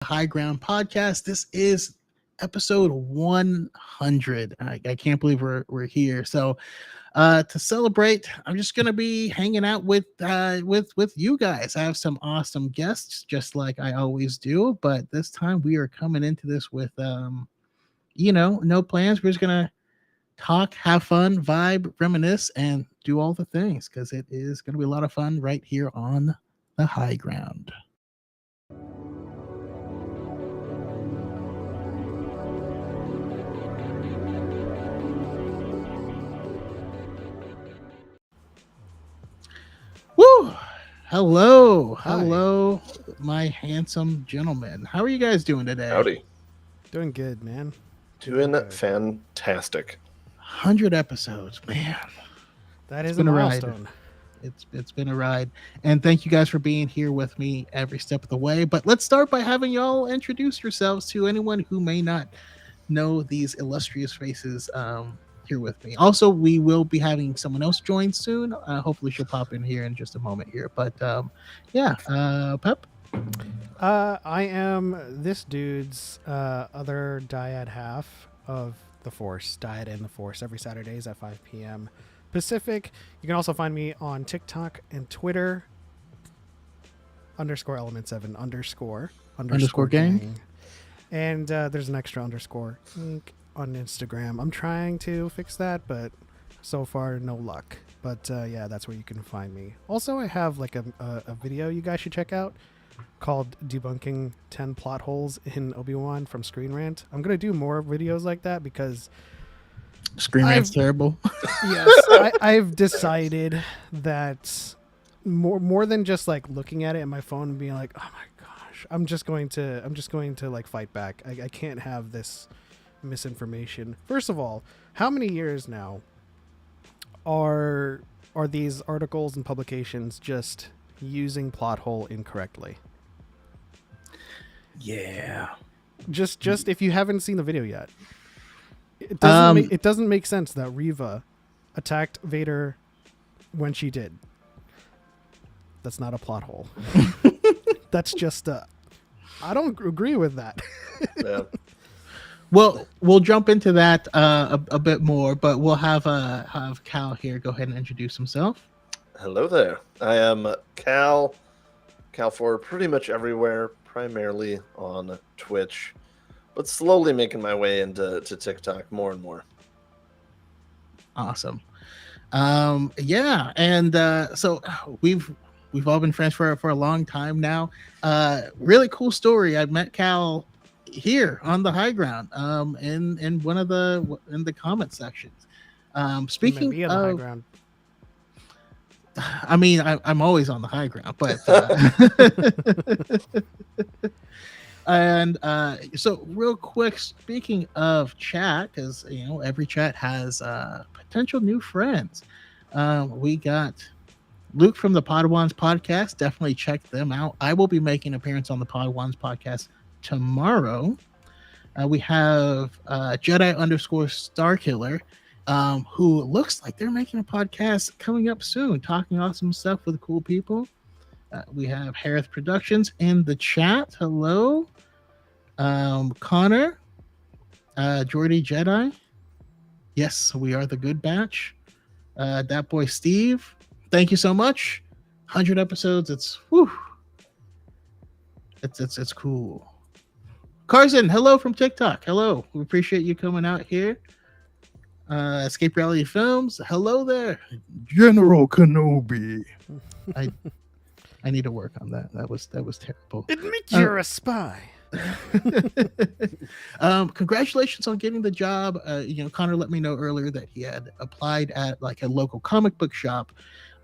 High Ground Podcast. This is episode 100. I can't believe we're here. So to celebrate, I'm just gonna be hanging out with you guys. I have some awesome guests, just like I always do, but this time we are coming into this with no plans. We're just gonna talk, have fun, vibe, reminisce, and do all the things because it is gonna be a lot of fun right here on the High Ground. Woo! Hello, hello, my handsome gentlemen. How are you guys doing today? Howdy. Doing good, man. Doing fantastic. 100 episodes, man. That is a been a ride. milestone. It's been a ride, and thank you guys for being here with me every step of the way. But let's start by having y'all introduce yourselves to anyone who may not know these illustrious faces here with me. Also, we will be having someone else join soon. Hopefully, she'll pop in here in just a moment here. But Pep. I am this dude's other dyad half of the Force, Dyad and the Force, every Saturdays at 5 p.m. Pacific. You can also find me on TikTok and Twitter, _element7__ gang. And there's an extra underscore on Instagram. I'm trying to fix that, but so far no luck. But yeah, that's where you can find me. Also, I have like a video you guys should check out called Debunking 10 Plot Holes in Obi-Wan from Screen Rant. I'm going to do more videos like that because Screen Rant's terrible. Yes, I've decided that more than just like looking at it in my phone and being like, oh my gosh, I'm just going to like fight back. I can't have this misinformation. First of all, how many years now are these articles and publications just using plot hole incorrectly? Yeah. Just if you haven't seen the video yet, it doesn't make sense that Reva attacked Vader when she did. That's not a plot hole. That's just I don't agree with that. Yeah. Well, we'll jump into that a bit more, but we'll have Cal here go ahead and introduce himself. Hello there. I am Cal for pretty much everywhere, primarily on Twitch, but slowly making my way into TikTok more and more. Awesome. Yeah, and so we've all been friends for a long time now. Really cool story. I met Cal here on the High Ground in one of the comment sections. Speaking of High ground. I mean, I'm always on the high ground, but and so real quick, speaking of chat, because every chat has potential new friends. We got Luke from the Podwans podcast. Definitely check them out. I will be making an appearance on the Podwans podcast tomorrow. We have Jedi _Starkiller. Who looks like they're making a podcast coming up soon, talking awesome stuff with cool people. We have Harris Productions in the chat. Hello. Connor. Jordy Jedi. Yes, we are the Good Batch. That boy Steve. Thank you so much. 100 episodes. It's cool. Carson, hello from TikTok. Hello. We appreciate you coming out here. Escape Reality Films. Hello there, General Kenobi. I need to work on that. That was terrible. Admit you're a spy. Congratulations on getting the job. Connor let me know earlier that he had applied at like a local comic book shop,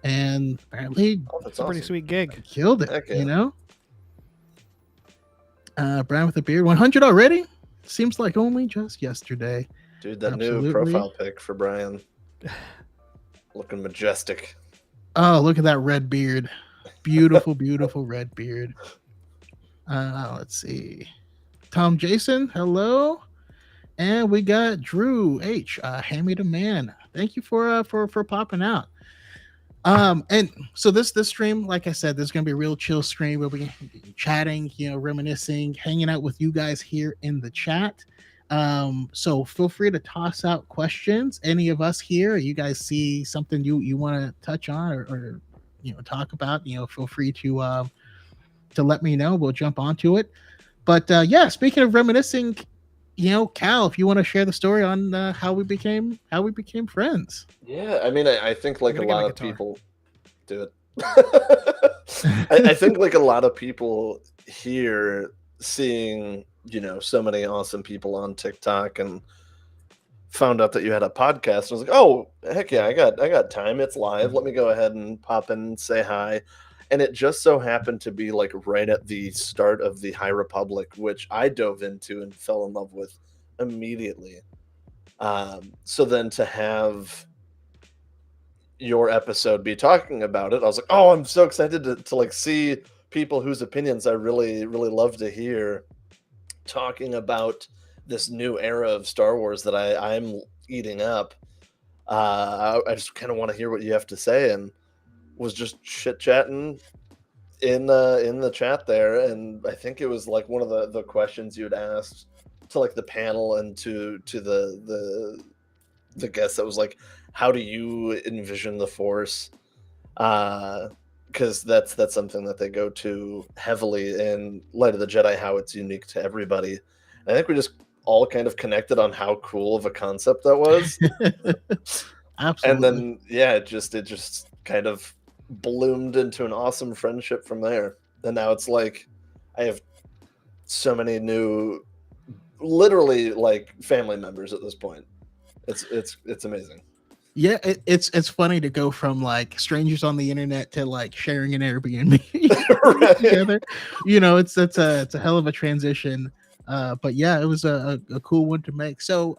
and apparently it's a pretty sweet gig. Killed it. Yeah. Brian with a beard. 100 already. Seems like only just yesterday. Dude, that new profile pic for Brian. Looking majestic. Oh, look at that red beard. Beautiful, beautiful red beard. Let's see. Tom Jason, hello. And we got Drew H. Hand me the man. Thank you for popping out. And so this stream, like I said, this is gonna be a real chill stream. We'll be chatting, reminiscing, hanging out with you guys here in the chat. So feel free to toss out questions. Any of us here, you guys see something you want to touch on or talk about, feel free to let me know. We'll jump onto it. But yeah, speaking of reminiscing, Cal, if you want to share the story on how we became friends. Yeah, I mean, I think like I'm a gonna get my lot of guitar. people do it. I think like a lot of people here seeing, so many awesome people on TikTok and found out that you had a podcast. I was like, oh heck yeah, I got time. It's live. Let me go ahead and pop in and say hi. And it just so happened to be like right at the start of the High Republic, which I dove into and fell in love with immediately. So then to have your episode be talking about it, I was like, oh, I'm so excited to like see people whose opinions I really, really love to hear talking about this new era of Star Wars that I'm eating up. I just kind of want to hear what you have to say, and was just chit chatting in the chat there, and I think it was like one of the questions you had asked to like the panel and to the guest that was like, how do you envision the Force? Because that's something that they go to heavily in Light of the Jedi, how it's unique to everybody. And I think we just all kind of connected on how cool of a concept that was. Absolutely. And then yeah, it just kind of bloomed into an awesome friendship from there. And now it's like I have so many new, literally like family members at this point. It's amazing. Yeah, it's funny to go from like strangers on the internet to like sharing an Airbnb Right. together. It's a hell of a transition. But yeah, it was a cool one to make. So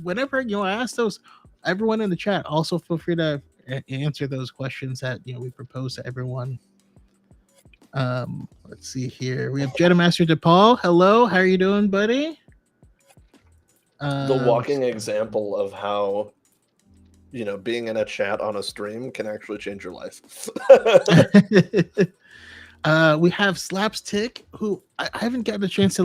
whenever I ask those, everyone in the chat also feel free to answer those questions that we propose to everyone. Let's see here. We have Jedi Master DePaul. Hello, how are you doing, buddy? The walking example of how being in a chat on a stream can actually change your life. We have Slapstick, who I haven't gotten a chance to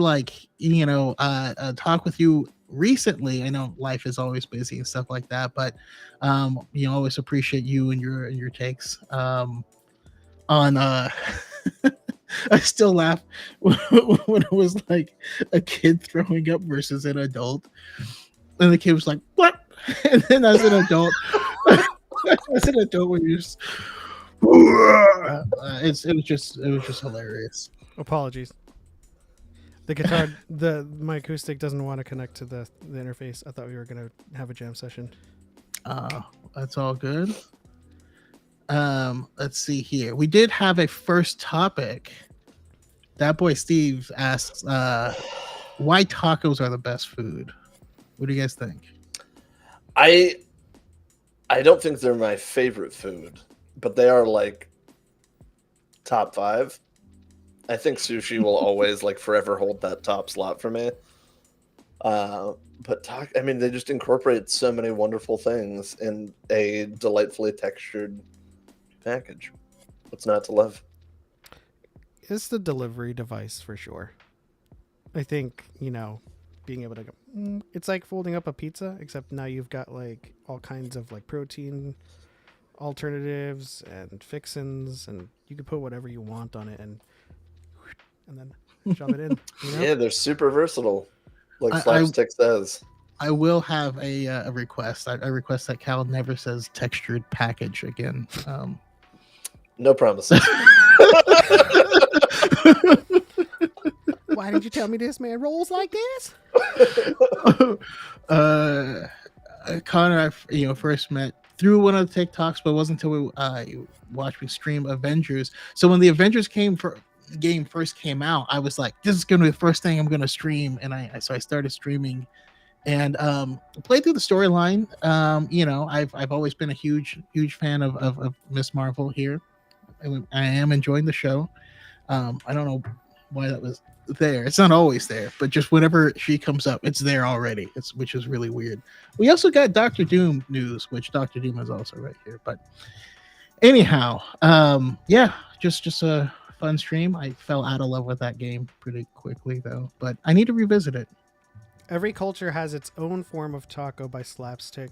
talk with you recently. I know life is always busy and stuff like that, but always appreciate you and your takes on I still laugh when it was like a kid throwing up versus an adult, and the kid was like, "What?" And then as an adult, when you just, it was just hilarious. Apologies. The guitar, my acoustic doesn't want to connect to the interface. I thought we were gonna have a jam session. That's all good. Let's see here. We did have a first topic. That boy Steve asks, why tacos are the best food. What do you guys think? I don't think they're my favorite food, but they are like top 5. I think sushi will always like forever hold that top slot for me. But they just incorporate so many wonderful things in a delightfully textured package. What's not to love? It's the delivery device for sure. I think, being able to go, it's like folding up a pizza, except now you've got like all kinds of like protein alternatives and fixins, and you can put whatever you want on it and then shove it in. Yeah, they're super versatile, like Slapstick says. I will have a request. I request that Cal never says textured package again. No promises. Why did you tell me this man rolls like this? Connor, I first met through one of the TikToks, but it wasn't until we watched me stream Avengers. So when the Avengers game first came out, I was like, this is going to be the first thing I'm going to stream, and I started streaming and played through the storyline. I've always been a huge fan of Miss Marvel here. I am enjoying the show. I don't know why that was there. It's not always there, but just whenever she comes up, it's there already. Which is really weird. We also got Doctor Doom news, which Doctor Doom is also right here. But Anyhow, yeah, just a fun stream. I fell out of love with that game pretty quickly though, but I need to revisit it. Every culture has its own form of taco by Slapstick.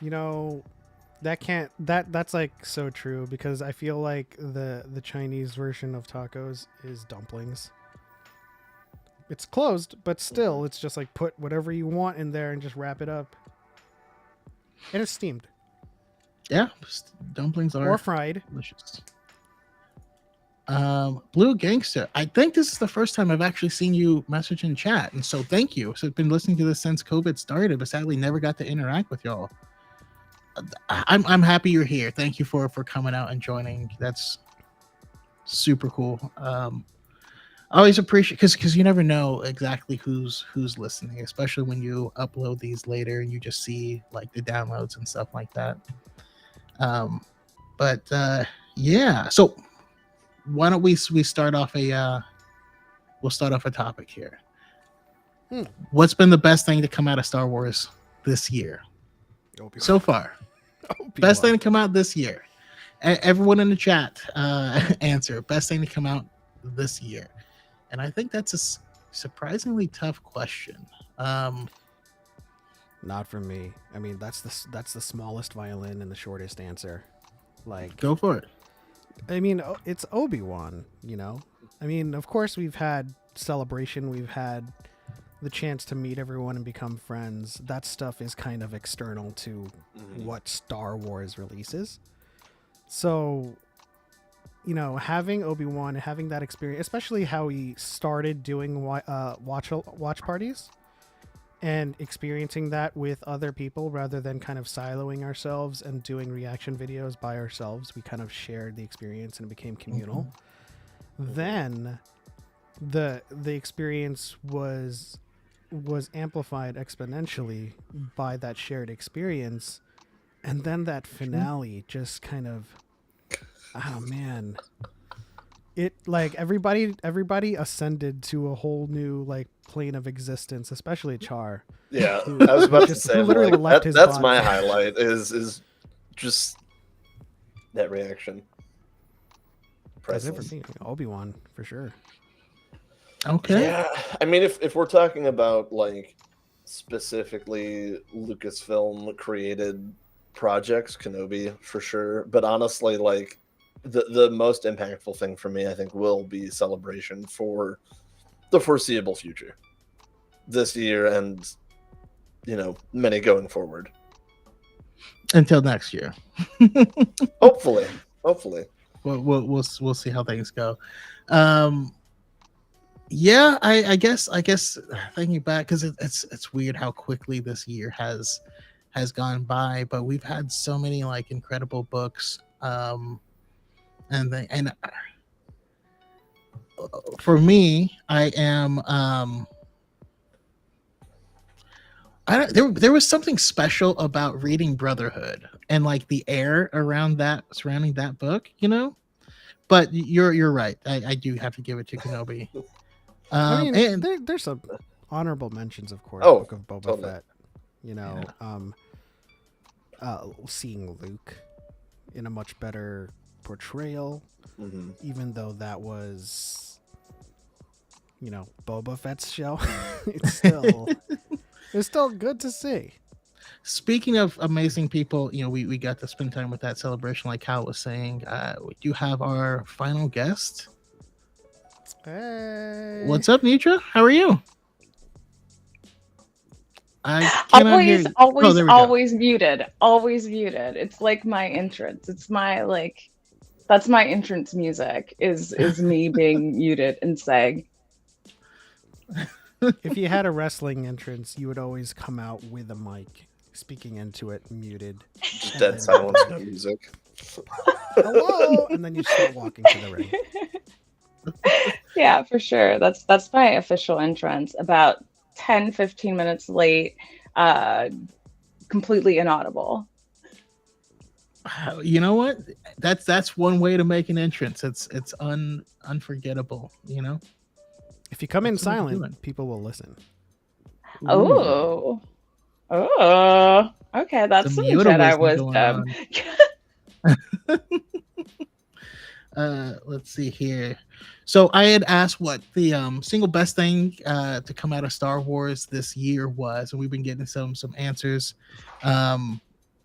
You know, that's like so true because I feel like the Chinese version of tacos is dumplings. It's closed, but still, it's just like put whatever you want in there and just wrap it up. And it's steamed Yeah, dumplings are or fried. delicious. Blue Gangster. I think this is the first time I've actually seen you message in chat, and so thank you. So I've been listening to this since COVID started, but sadly never got to interact with y'all. I'm happy you're here. Thank you for coming out and joining. That's super cool. I always appreciate because you never know exactly who's listening, especially when you upload these later and you just see like the downloads and stuff like that. But yeah, so why don't we start off we'll start off a topic here. What's been the best thing to come out of Star Wars this year so far? Best thing to come out this year. Everyone in the chat answer best thing to come out this year. And I think that's a surprisingly tough question. Not for me. I mean, that's the smallest violin and the shortest answer. Like, go for it. I mean, it's Obi-Wan, you know? I mean, of course we've had Celebration, we've had the chance to meet everyone and become friends. That stuff is kind of external to what Star Wars releases. So, you know, having Obi-Wan, having that experience, especially how he started doing watch parties and experiencing that with other people rather than kind of siloing ourselves and doing reaction videos by ourselves. We kind of shared the experience and it became communal. Then the experience was amplified exponentially by that shared experience. And then that finale just kind of, oh man, it like everybody ascended to a whole new like plane of existence, especially Char. Yeah, I was about to say, literally like, left his that's body. my highlight is just that reaction. That's it for me. Obi-Wan for sure. Okay. Yeah, I mean, if we're talking about like specifically Lucasfilm created projects, Kenobi for sure. But honestly, like the most impactful thing for me, I think, will be Celebration for the foreseeable future, this year and many going forward. Until next year. Hopefully. We'll see how things go. Yeah, I guess thinking back, because it's weird how quickly this year has gone by, but we've had so many like incredible books, and for me, I am there was something special about reading Brotherhood and like the air around that surrounding that book, But you're right. I do have to give it to Kenobi. I mean, and there's some honorable mentions, of course. Oh, Book of Boba totally. Fett. Seeing Luke in a much better portrayal, even though that was, Boba Fett's show. it's still good to see. Speaking of amazing people, we got to spend time with that Celebration, like Kyle was saying. We do have our final guest. Hey. What's up, Nitra? How are you? I cannot hear you. Always muted. Always muted. It's like my entrance. It's my that's my entrance music is me being muted and saying. If you had a wrestling entrance, you would always come out with a mic, speaking into it, muted. Just dead silence, no music. Hello, and then you start walking to the ring. Yeah, for sure. That's my official entrance. About 10-15 minutes late, completely inaudible. You know what? That's one way to make an entrance. It's unforgettable, If you come in silent, people will listen. Oh, okay. That's some Jedi wisdom. Let's see here. So I had asked what the single best thing to come out of Star Wars this year was, and we've been getting some answers. Um,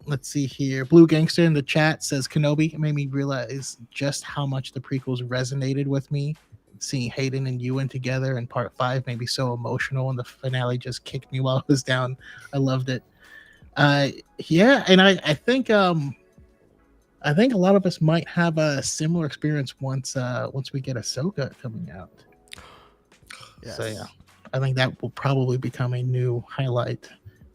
let's see here. Blue Gangster in the chat says Kenobi. It made me realize just how much the prequels resonated with me. Seeing Hayden and Ewan together in part 5 made me so emotional, and the finale just kicked me while I was down. I loved it. Uh, yeah, and I think a lot of us might have a similar experience once we get Ahsoka coming out. Yes. So yeah, I think that will probably become a new highlight,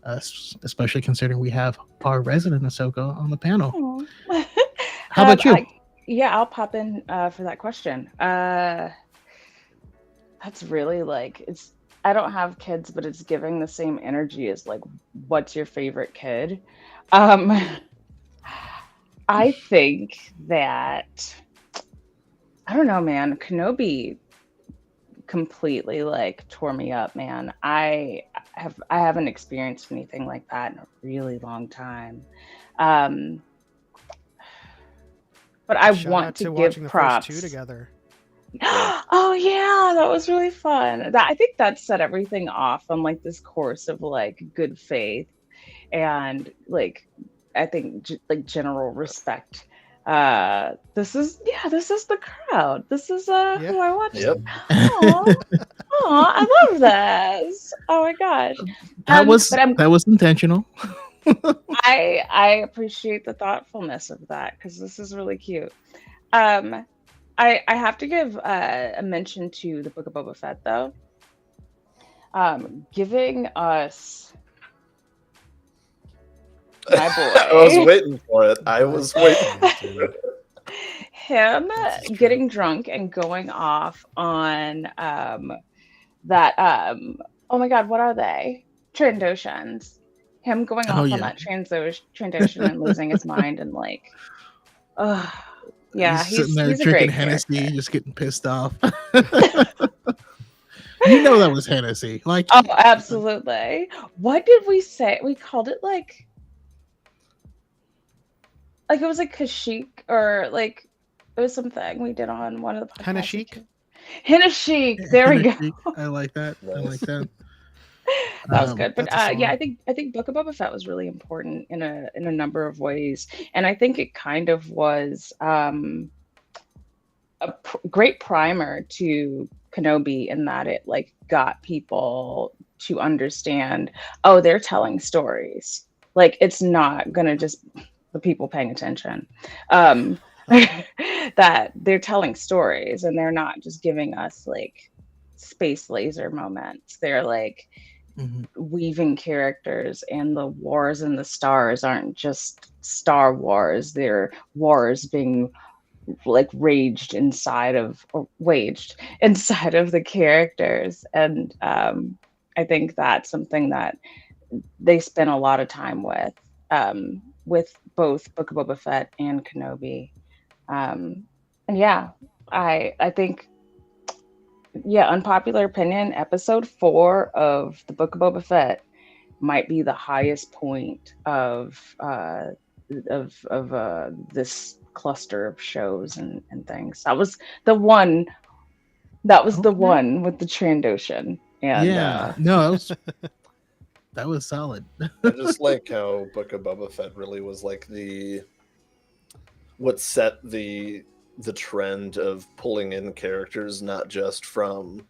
especially considering we have our resident Ahsoka on the panel. Aw. How about you? Yeah, I'll pop in for that question. That's really like it's. I don't have kids, but it's giving the same energy as like, what's your favorite kid? Um, I think that I don't know, man. Kenobi completely like tore me up, man. I haven't experienced anything like that in a really long time. Um, but I Shout want out to to give watching the props. first two together. Oh yeah, that was really fun. That I think that set everything off on like this course of like good faith and like I think like general respect. This is the crowd. This is Yeah. who I watched. Yep. Oh, I love this. Oh my gosh. That was But I'm that was intentional. I appreciate the thoughtfulness of that because this is really cute. Um, I have to give a mention to the Book of Boba Fett though. Giving us my I was boy waiting for it. I was waiting for it. him This is true. getting drunk and going off on that oh my god, what are they? Trandoshans. Him going Oh, off yeah. on that Trandoshan and losing his mind and like yeah, He's sitting there he's a drinking great Hennessy, character. just getting pissed off. You know that was Hennessy. Like, Oh, absolutely. What did we say? We called it like it was like Kashyyyk or like it was something we did on one of the podcasts. Henna-Sheik? Henna-Sheik. There we go. Hennessy. I like that. I like that. That was good. But That's a yeah, song. I think Book of Boba Fett was really important in a number of ways, and I think it kind of was great primer to Kenobi in that it like got people to understand, oh, they're telling stories. Like it's not gonna just the people paying attention. Um, that they're telling stories and they're not just giving us like space laser moments. They're like Mhm. weaving characters, and the wars in the stars aren't just Star Wars. They're wars being like raged inside of or waged inside of the characters, and I think that's something that they spent a lot of time with both Book of Boba Fett and Kenobi. And yeah, I think yeah, unpopular opinion, episode 4 of the Book of Boba Fett might be the highest point of this cluster of shows and things. That was the one. That was the Okay. one with the Trandoshan. And Yeah. No, that was solid. I just like how Book of Boba Fett really was like what set the trend of pulling in characters not just from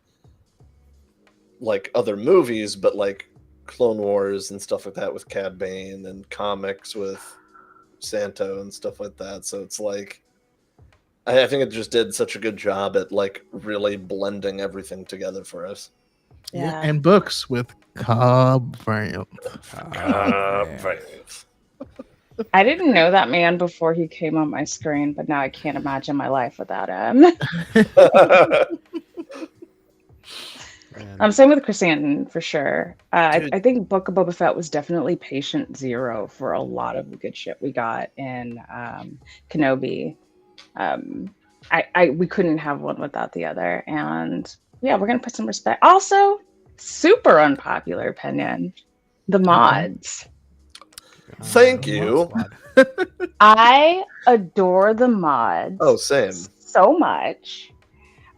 like other movies, but like Clone Wars and stuff like that with Cad Bane and comics with Santo and stuff like that. So it's like I think it just did such a good job at like really blending everything together for us. yeah. And books with Cobb Vanth. Right. I didn't know that man before he came on my screen, but now I can't imagine my life without him. Man. Same with Chrysanthemum for sure. Dude. I think Book of Boba Fett was definitely patient zero for a lot of the good shit we got in Kenobi. We couldn't have one without the other, and yeah, we're gonna put some respect. Also, super unpopular opinion: the mods. Thank you. Mod Squad. I adore the mods. Oh, same. so much.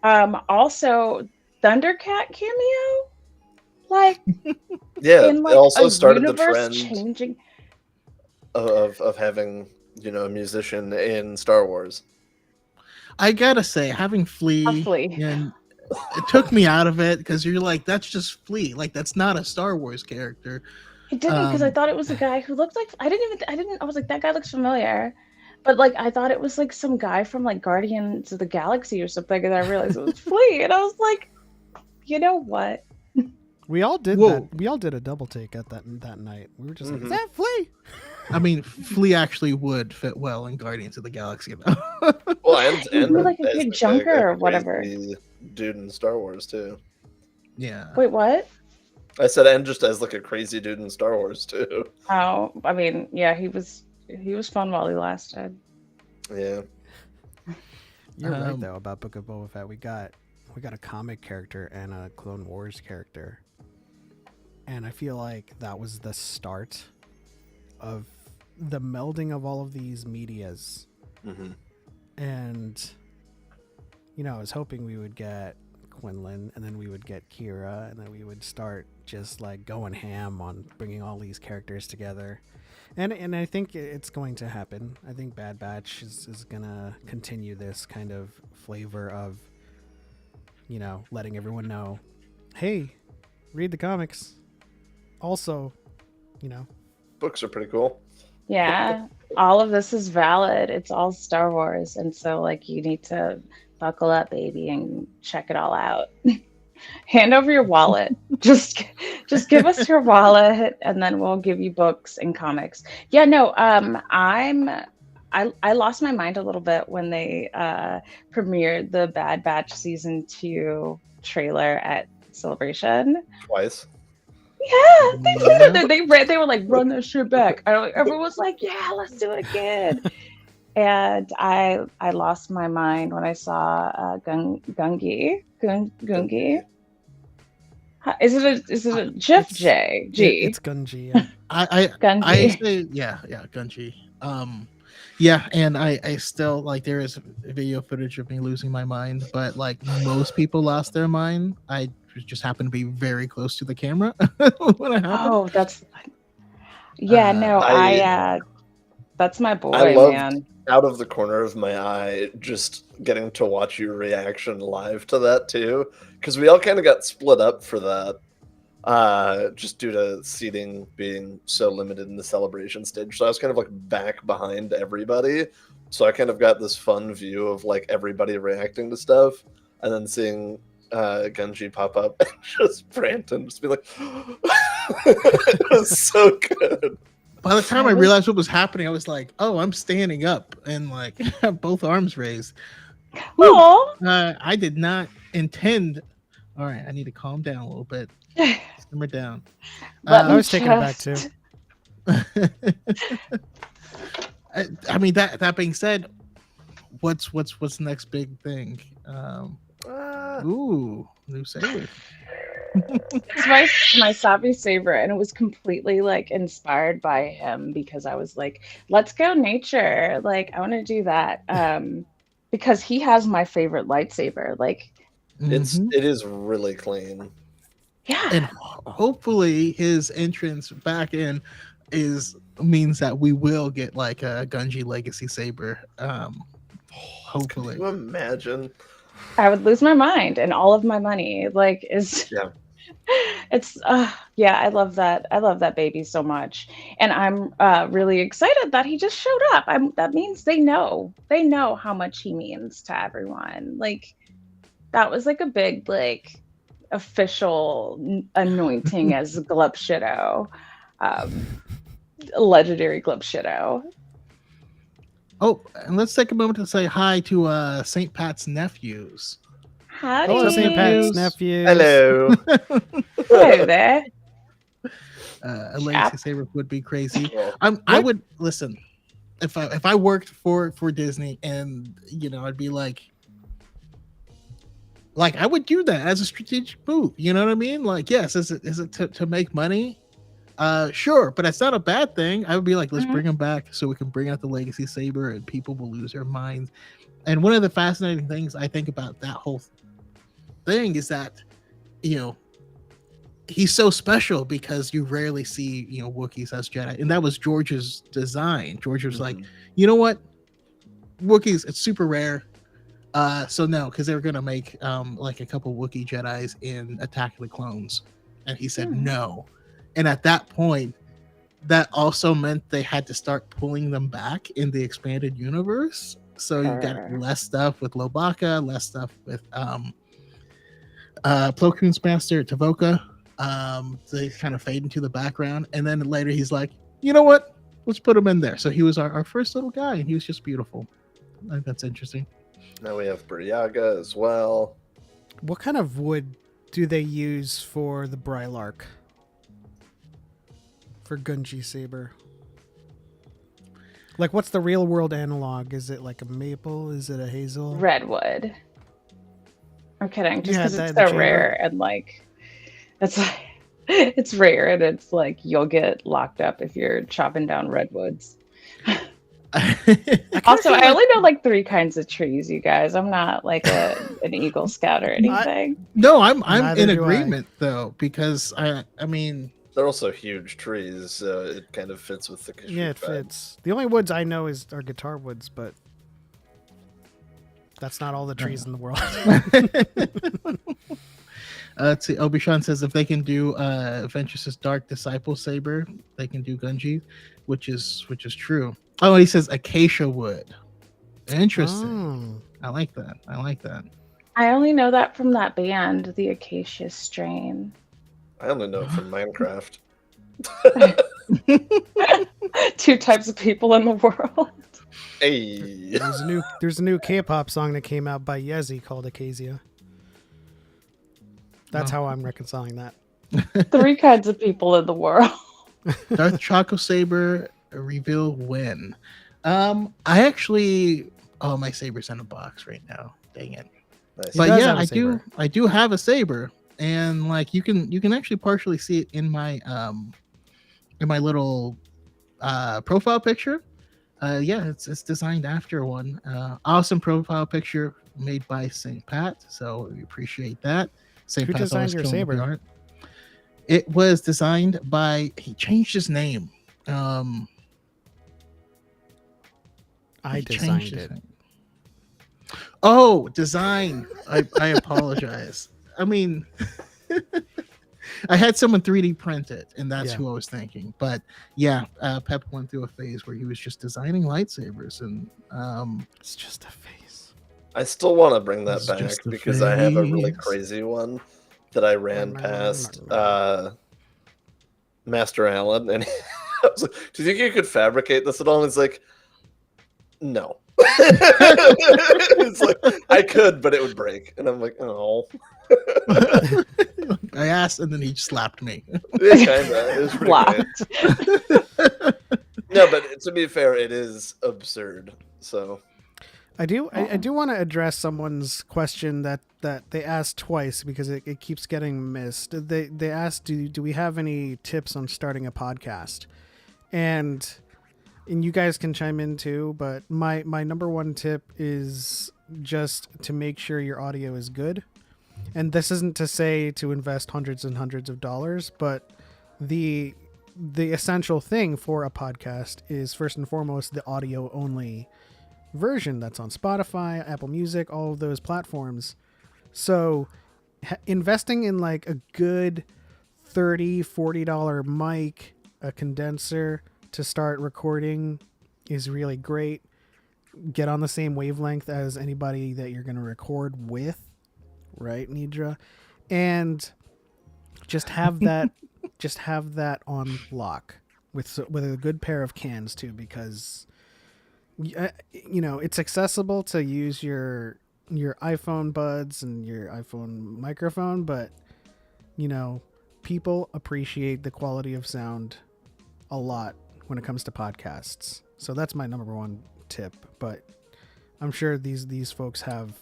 Also, Thundercat cameo, like Yeah, in it like a also started the universe trend changing. of having, a musician in Star Wars. I gotta say, having Flea Roughly. and it took me out of it because you're like, that's just Flea. Like that's not a Star Wars character. I didn't because I Um, thought it was a guy who looked like I was like that guy looks familiar, but like I thought it was like some guy from like Guardians of the Galaxy or something, and I realized it was Flea, and I was like, you know what? We all did Whoa. that. We all did a double take at that night. We were just like, Mhm. "Is that Flea?" I mean, Flea actually would fit well in Guardians of the Galaxy. Though. Well, He'd be and like a as good a junker or whatever. crazy dude in Star Wars too. Yeah. Wait, what? I said, and just as like a crazy dude in Star Wars too. Oh, I mean, yeah, he was fun while he lasted. Yeah. You're right Um, though about Book of Boba Fett. We got a comic character and a Clone Wars character, and I feel like that was the start of the melding of all of these medias. hmm And I was hoping we would get Quinlan, and then we would get Kira, and then we would start just like going ham on bringing all these characters together. And I think it's going to happen. I think Bad Batch is gonna continue this kind of flavor of, letting everyone know, hey, read the comics. Also, Books are pretty cool. Yeah, all of this is valid. It's all Star Wars, and so like you need to buckle up, baby, and check it all out. Hand over your wallet. Just give us your wallet, and then we'll give you books and comics. Yeah, no, I lost my mind a little bit when they premiered the Bad Batch season 2 trailer at Celebration. Twice. Yeah, Yeah. they were like, run that shit back. Everyone was like, yeah, let's do it again. And I lost my mind when I saw Gungi. Is it a Jeff J G It's Gunji. Yeah. I Gungi? say yeah, Gunji. Yeah, and I still like there is video footage of me losing my mind, but like most people lost their mind. I just happened to be very close to the camera when it happened. Oh, yeah. No, I that's my I boy, loved man. out of the corner of my eye just getting to watch your reaction live to that too, because we all kind of got split up for that. Just due to seating being so limited in the celebration stage. So I was kind of like back behind everybody. So I kind of got this fun view of like everybody reacting to stuff and then seeing Gunji pop up and just Brandon just be like, it was so good. By the time I I was- realized what was happening, I was like, "Oh, I'm standing up and like have both arms raised." Whew. Aw. I did not intend. All right, I need to calm down a little bit. Simmer down. Let I me was taking it back too. just- I mean that being said, what's the next big thing? Ooh, new saber. It's my Sabi saber, and it was completely like inspired by him because I was like, let's go nature. Like I want to do that. Because he has my favorite lightsaber. Like, Mhm. It is really clean. yeah. And hopefully his entrance back in means that we will get like a Gunji Legacy saber. Hopefully. Can you imagine? I would lose my mind and all of my money. Like is Yeah. it's yeah, I love that. I love that baby so much. And I'm really excited that he just showed up. That means they know. They know how much he means to everyone. Like that was like a big like official anointing as Glupshido. Legendary Glupshido. Oh, and let's take a moment to say hi to St. Pat's nephews. Howdy. Hello, St. Nephews. Pat's nephews. Hello. Hello there. A Legacy saber would be crazy. Well, I would listen if I worked for Disney and I'd be like I would do that as a strategic move. You know what I mean? Like, yes, is it to make money? Sure, but it's not a bad thing. I would be like, let's Mhm. bring them back so we can bring out the Legacy saber and people will lose their minds. And one of the fascinating things I think about that whole thing is that, you know, he's so special because you rarely see, you know, Wookiees as Jedi. And that was George's design. George was like, you know what? Wookiees, it's super rare. So no, because they were gonna make like a couple Wookiee Jedis in Attack of the Clones, and he said no. And at that point, that also meant they had to start pulling them back in the expanded universe. So you got less stuff with Lobaka, less stuff with Plo Koon's master Tavoka. They kind of fade into the background, and then later he's like, you know what? Let's put him in there. So he was our first little guy, and he was just beautiful. I think that's interesting. Now we have Buryaga as well. What kind of wood do they use for the Brylark? For Gunji Saber? Like, what's the real world analog? Is it like a maple? Is it a hazel? Redwood. I'm kidding. Just Yeah, because that- it's the so chamber. rare and like, it's like, it's rare and it's like you'll get locked up if you're chopping down redwoods. Also, I only know like 3 kinds of trees, you guys. I'm not like an Eagle Scout or anything. No, I'm Neither in do I. agreement though, because I mean, They're also huge trees, so it kind of fits with the Kashyyyk Yeah, it vibe. fits. The only woods I know are guitar woods, but that's not all the trees in the world. Let's see. Obi-Shan says if they can do Ventress's Dark Disciple Saber, they can do Gunji, which is true. Oh, he says acacia wood. Interesting. I like that. I only know that from that band, the Acacia Strain. I only know it from Minecraft. 2 types of people in the world. Hey. There's a new K-pop song that came out by Yezi called Acacia. That's how I'm reconciling that. 3 kinds of people in the world. Darth Choco Saber reveal when? I actually, my saber's in a box right now. Dang it! Nice. But does yeah, have a saber. I do have a saber, and like you can actually partially see it in my little profile picture. Yeah, it's designed after one. Awesome profile picture made by St. Pat, so we appreciate that. St. Who Pat's designed always your killing with the saber? art. It was designed by, he changed his name. I He designed changed his it. name. Oh, design. I apologize. I mean, I had someone 3D print it, and that's Yeah. who I was thinking. But yeah, Pep went through a phase where he was just designing lightsabers, and It's just a face. I still want to bring that It's back just a because I have a really phase. crazy one that I ran past Master Allen, and I was like, "Do you think you could fabricate this at all?" And he's like, "No." It's like I could, but it would break, and I'm like, "Oh." I asked, and then he slapped me. It kinda. It was pretty great. Blocked. No, but to be fair, it is absurd. So I do want to address someone's question that they asked twice because it keeps getting missed. They asked, do we have any tips on starting a podcast? And you guys can chime in too, but my number one tip is just to make sure your audio is good. And this isn't to say to invest hundreds and hundreds of dollars, but the essential thing for a podcast is first and foremost the audio only version that's on Spotify, Apple Music, all of those platforms. So investing in like a good $30-$40 mic, a condenser to start recording is really great. Get on the same wavelength as anybody that you're going to record with, right, Nidra? And just have that on lock with a good pair of cans too, because it's accessible to use your iPhone buds and your iPhone microphone, but people appreciate the quality of sound a lot when it comes to podcasts. So that's my number one tip, but I'm sure these folks have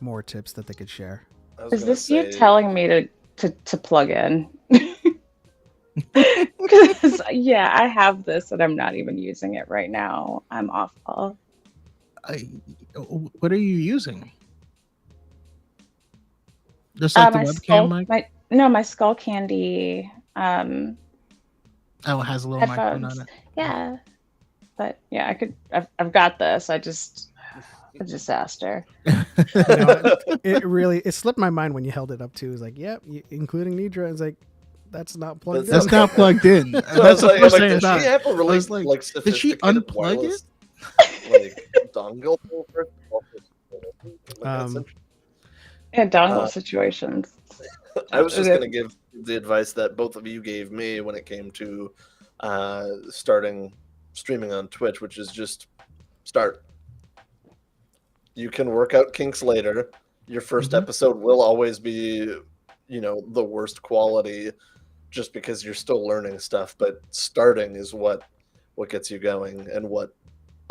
more tips that they could share. Is this you telling me to plug in? Because yeah, I have this and I'm not even using it right now. I'm awful. I, what are you using? Just like the My webcam skull, mic? my Skull Candy Oh, it has a little microphone on headphones. it. Yeah, but yeah, I've got this. I just a disaster. It slipped my mind when you held it up too. It was like, yep, including Nidra. It's like, that's not plugged That's That's in. not plugged in. So I That's was the like, first thing I does she thought. have a I really was like, like did she sophisticated unplug it? wireless like dongle? Like, that's Um, Yeah, dongle Uh, situations. I was just gonna give the advice that both of you gave me when it came to starting streaming on Twitch, which is just start. You can work out kinks later. Your 1st Mhm. episode will always be, the worst quality, just because you're still learning stuff. But starting is what gets you going and what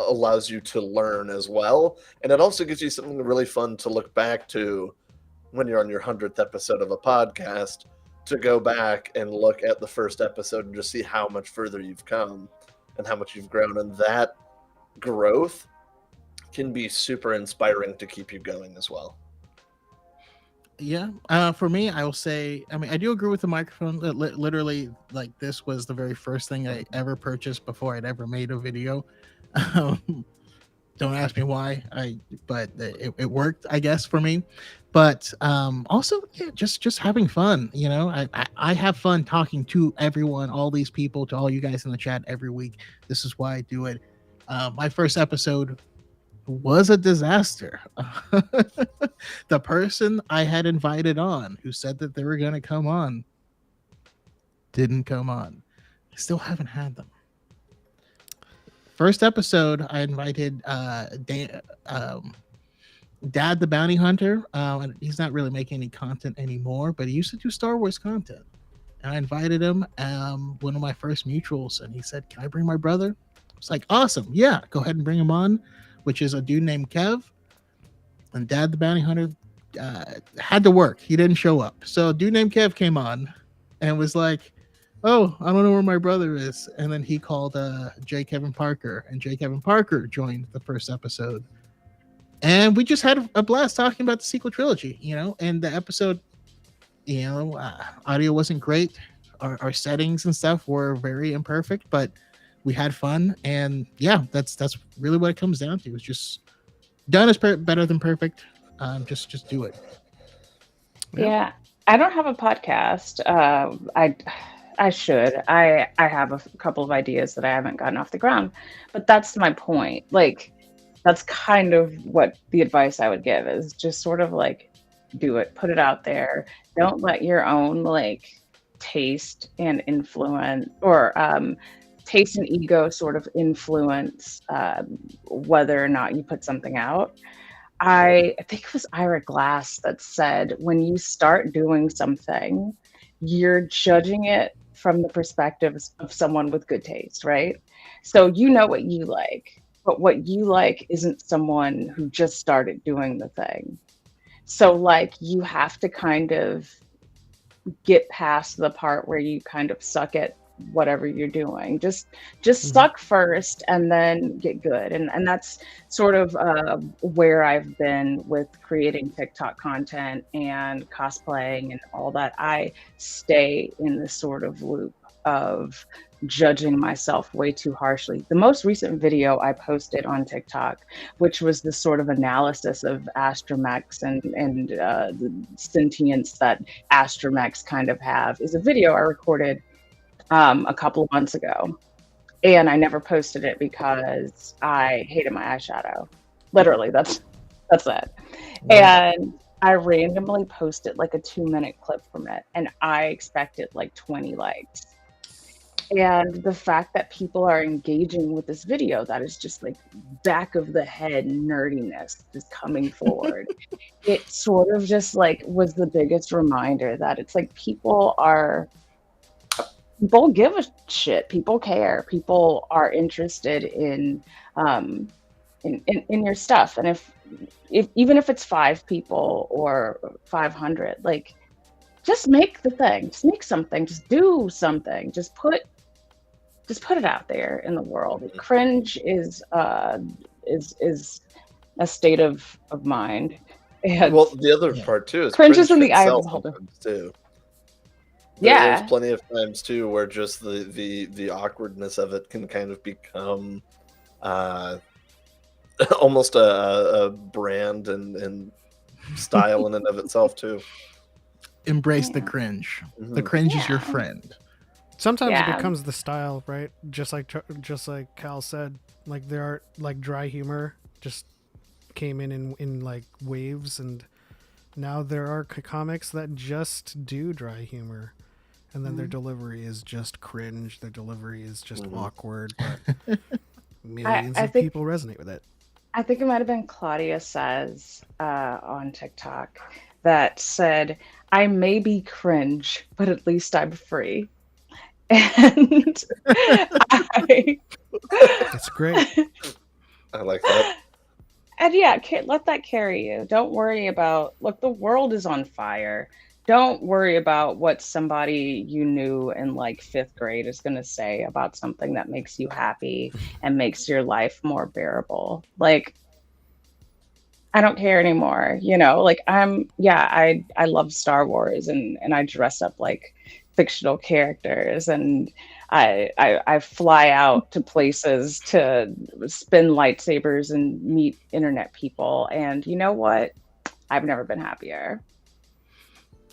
allows you to learn as well. And it also gives you something really fun to look back to when you're on your 100th episode of a podcast, to go back and look at the first episode and just see how much further you've come and how much you've grown. And that growth can be super inspiring to keep you going as well. Yeah. For me, I will say, I mean, I do agree with the microphone. Literally, like, this was the very first thing I ever purchased before I'd ever made a video. Um, don't ask me why. But it worked, I guess, for me. But also, yeah, just having fun. I have fun talking to everyone, all these people, to all you guys in the chat every week. This is why I do it. My first episode was a disaster. The person I had invited on, who said that they were going to come on, didn't come on. I still haven't had them. First episode, I invited Dad the Bounty Hunter. And he's not really making any content anymore, but he used to do Star Wars content. And I invited him, one of my first mutuals, and he said, "Can I bring my brother?" I was like, "Awesome, yeah, go ahead and bring him on," which is a dude named Kev. And Dad the Bounty Hunter had to work. He didn't show up. So a dude named Kev came on and was like, "Oh, I don't know where my brother is." And then he called J. Kevin Parker, and J. Kevin Parker joined the first episode. And we just had a blast talking about the sequel trilogy, and the episode, audio wasn't great. Our settings and stuff were very imperfect, but we had fun. And yeah, that's really what it comes down to. It's just done is better than perfect. Just do it. Yeah, I don't have a podcast. I should. I have a couple of ideas that I haven't gotten off the ground, but that's my point. Like, that's kind of what the advice I would give is just sort of like do it, put it out there. Don't let your own like taste and influence or taste and ego sort of influence whether or not you put something out. I think it was Ira Glass that said when you start doing something, you're judging it from the perspective of someone with good taste, right? So you know what you like, but what you like isn't someone who just started doing the thing. So like you have to kind of get past the part where you kind of suck at whatever you're doing. Just suck first and then get good. And that's sort of where I've been with creating TikTok content and cosplaying and all that. I stay in this sort of loop of judging myself way too harshly. The most recent video I posted on TikTok, which was this sort of analysis of astromechs and the sentience that astromechs kind of have, is a video I recorded a couple of months ago. And I never posted it because I hated my eyeshadow. Literally, that's it. And I randomly posted like a 2-minute clip from it, and I expected like 20 likes. And the fact that people are engaging with this video, that is just like back of the head nerdiness is coming forward. It sort of just like was the biggest reminder that it's like people give a shit. People care. People are interested in your stuff. And if even if it's 5 people or 500, like just make the thing. Just make something. Just do something. Just put it out there in the world. Cringe is a state of mind. And Well, the other Yeah. part too is cringe cringe is in the eye of the itself beholder. sometimes too. There's Yeah. plenty of times too where just the awkwardness of it can kind of become uh, almost a brand and style in and of itself too. Embrace the Yeah. cringe. The Mhm. cringe is your Yeah. friend. Sometimes it Yeah. becomes the style, right? Just like Cal said, like there are like dry humor just came in like waves, and now there are comics that just do dry humor, and then their delivery is just cringe. Their delivery is just Mhm. awkward, but millions I of think people resonate with it. I think it might have been Claudia Says on TikTok that said, "I may be cringe, but at least I'm free." And I, That's great. I like that. and yeah, let that carry you. Don't worry about, look, the world is on fire. Don't worry about what somebody you knew in like fifth grade is going to say about something that makes you happy and makes your life more bearable. Like, I don't care anymore. Like I love Star Wars, and I dress up like fictional characters, and I fly out to places to spin lightsabers and meet internet people. And you know what? I've never been happier.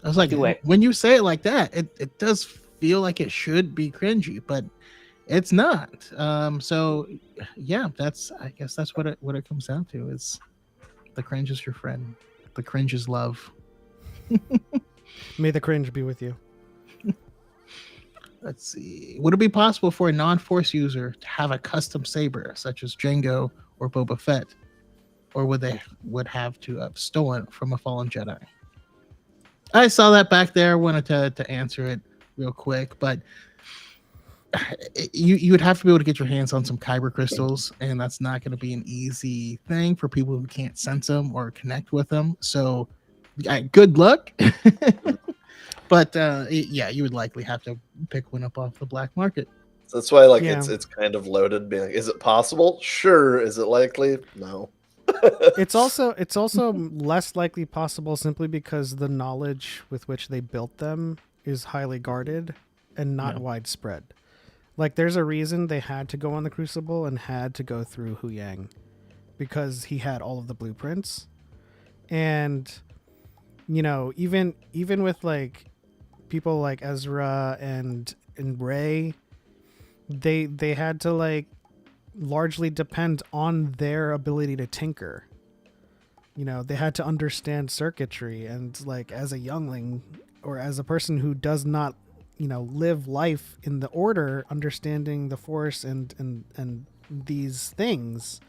I was like, Do it. when you say it like that, it does feel like it should be cringy, but it's not. So yeah, I guess that's what it comes down to is the cringe is your friend. The cringe is love. May the cringe be with you. Let's see. Would it be possible for a non-force user to have a custom saber, such as Jango or Boba Fett, or would have to have stolen from a fallen Jedi? I saw that back there. Wanted to answer it real quick, but you would have to be able to get your hands on some kyber crystals, and that's not going to be an easy thing for people who can't sense them or connect with them. So, good luck. But yeah, you would likely have to pick one up off the black market. That's why Yeah. it's kind of loaded. Being like, is it possible? Sure. Is it likely? No. It's also less likely possible simply because the knowledge with which they built them is highly guarded and not Yeah. widespread. Like there's a reason they had to go on the Crucible and had to go through Hu Yang, because he had all of the blueprints. And even with like people like Ezra and Rey, they had to like largely depend on their ability to tinker. They had to understand circuitry, and like as a youngling or as a person who does not live life in the order, understanding the Force and these things,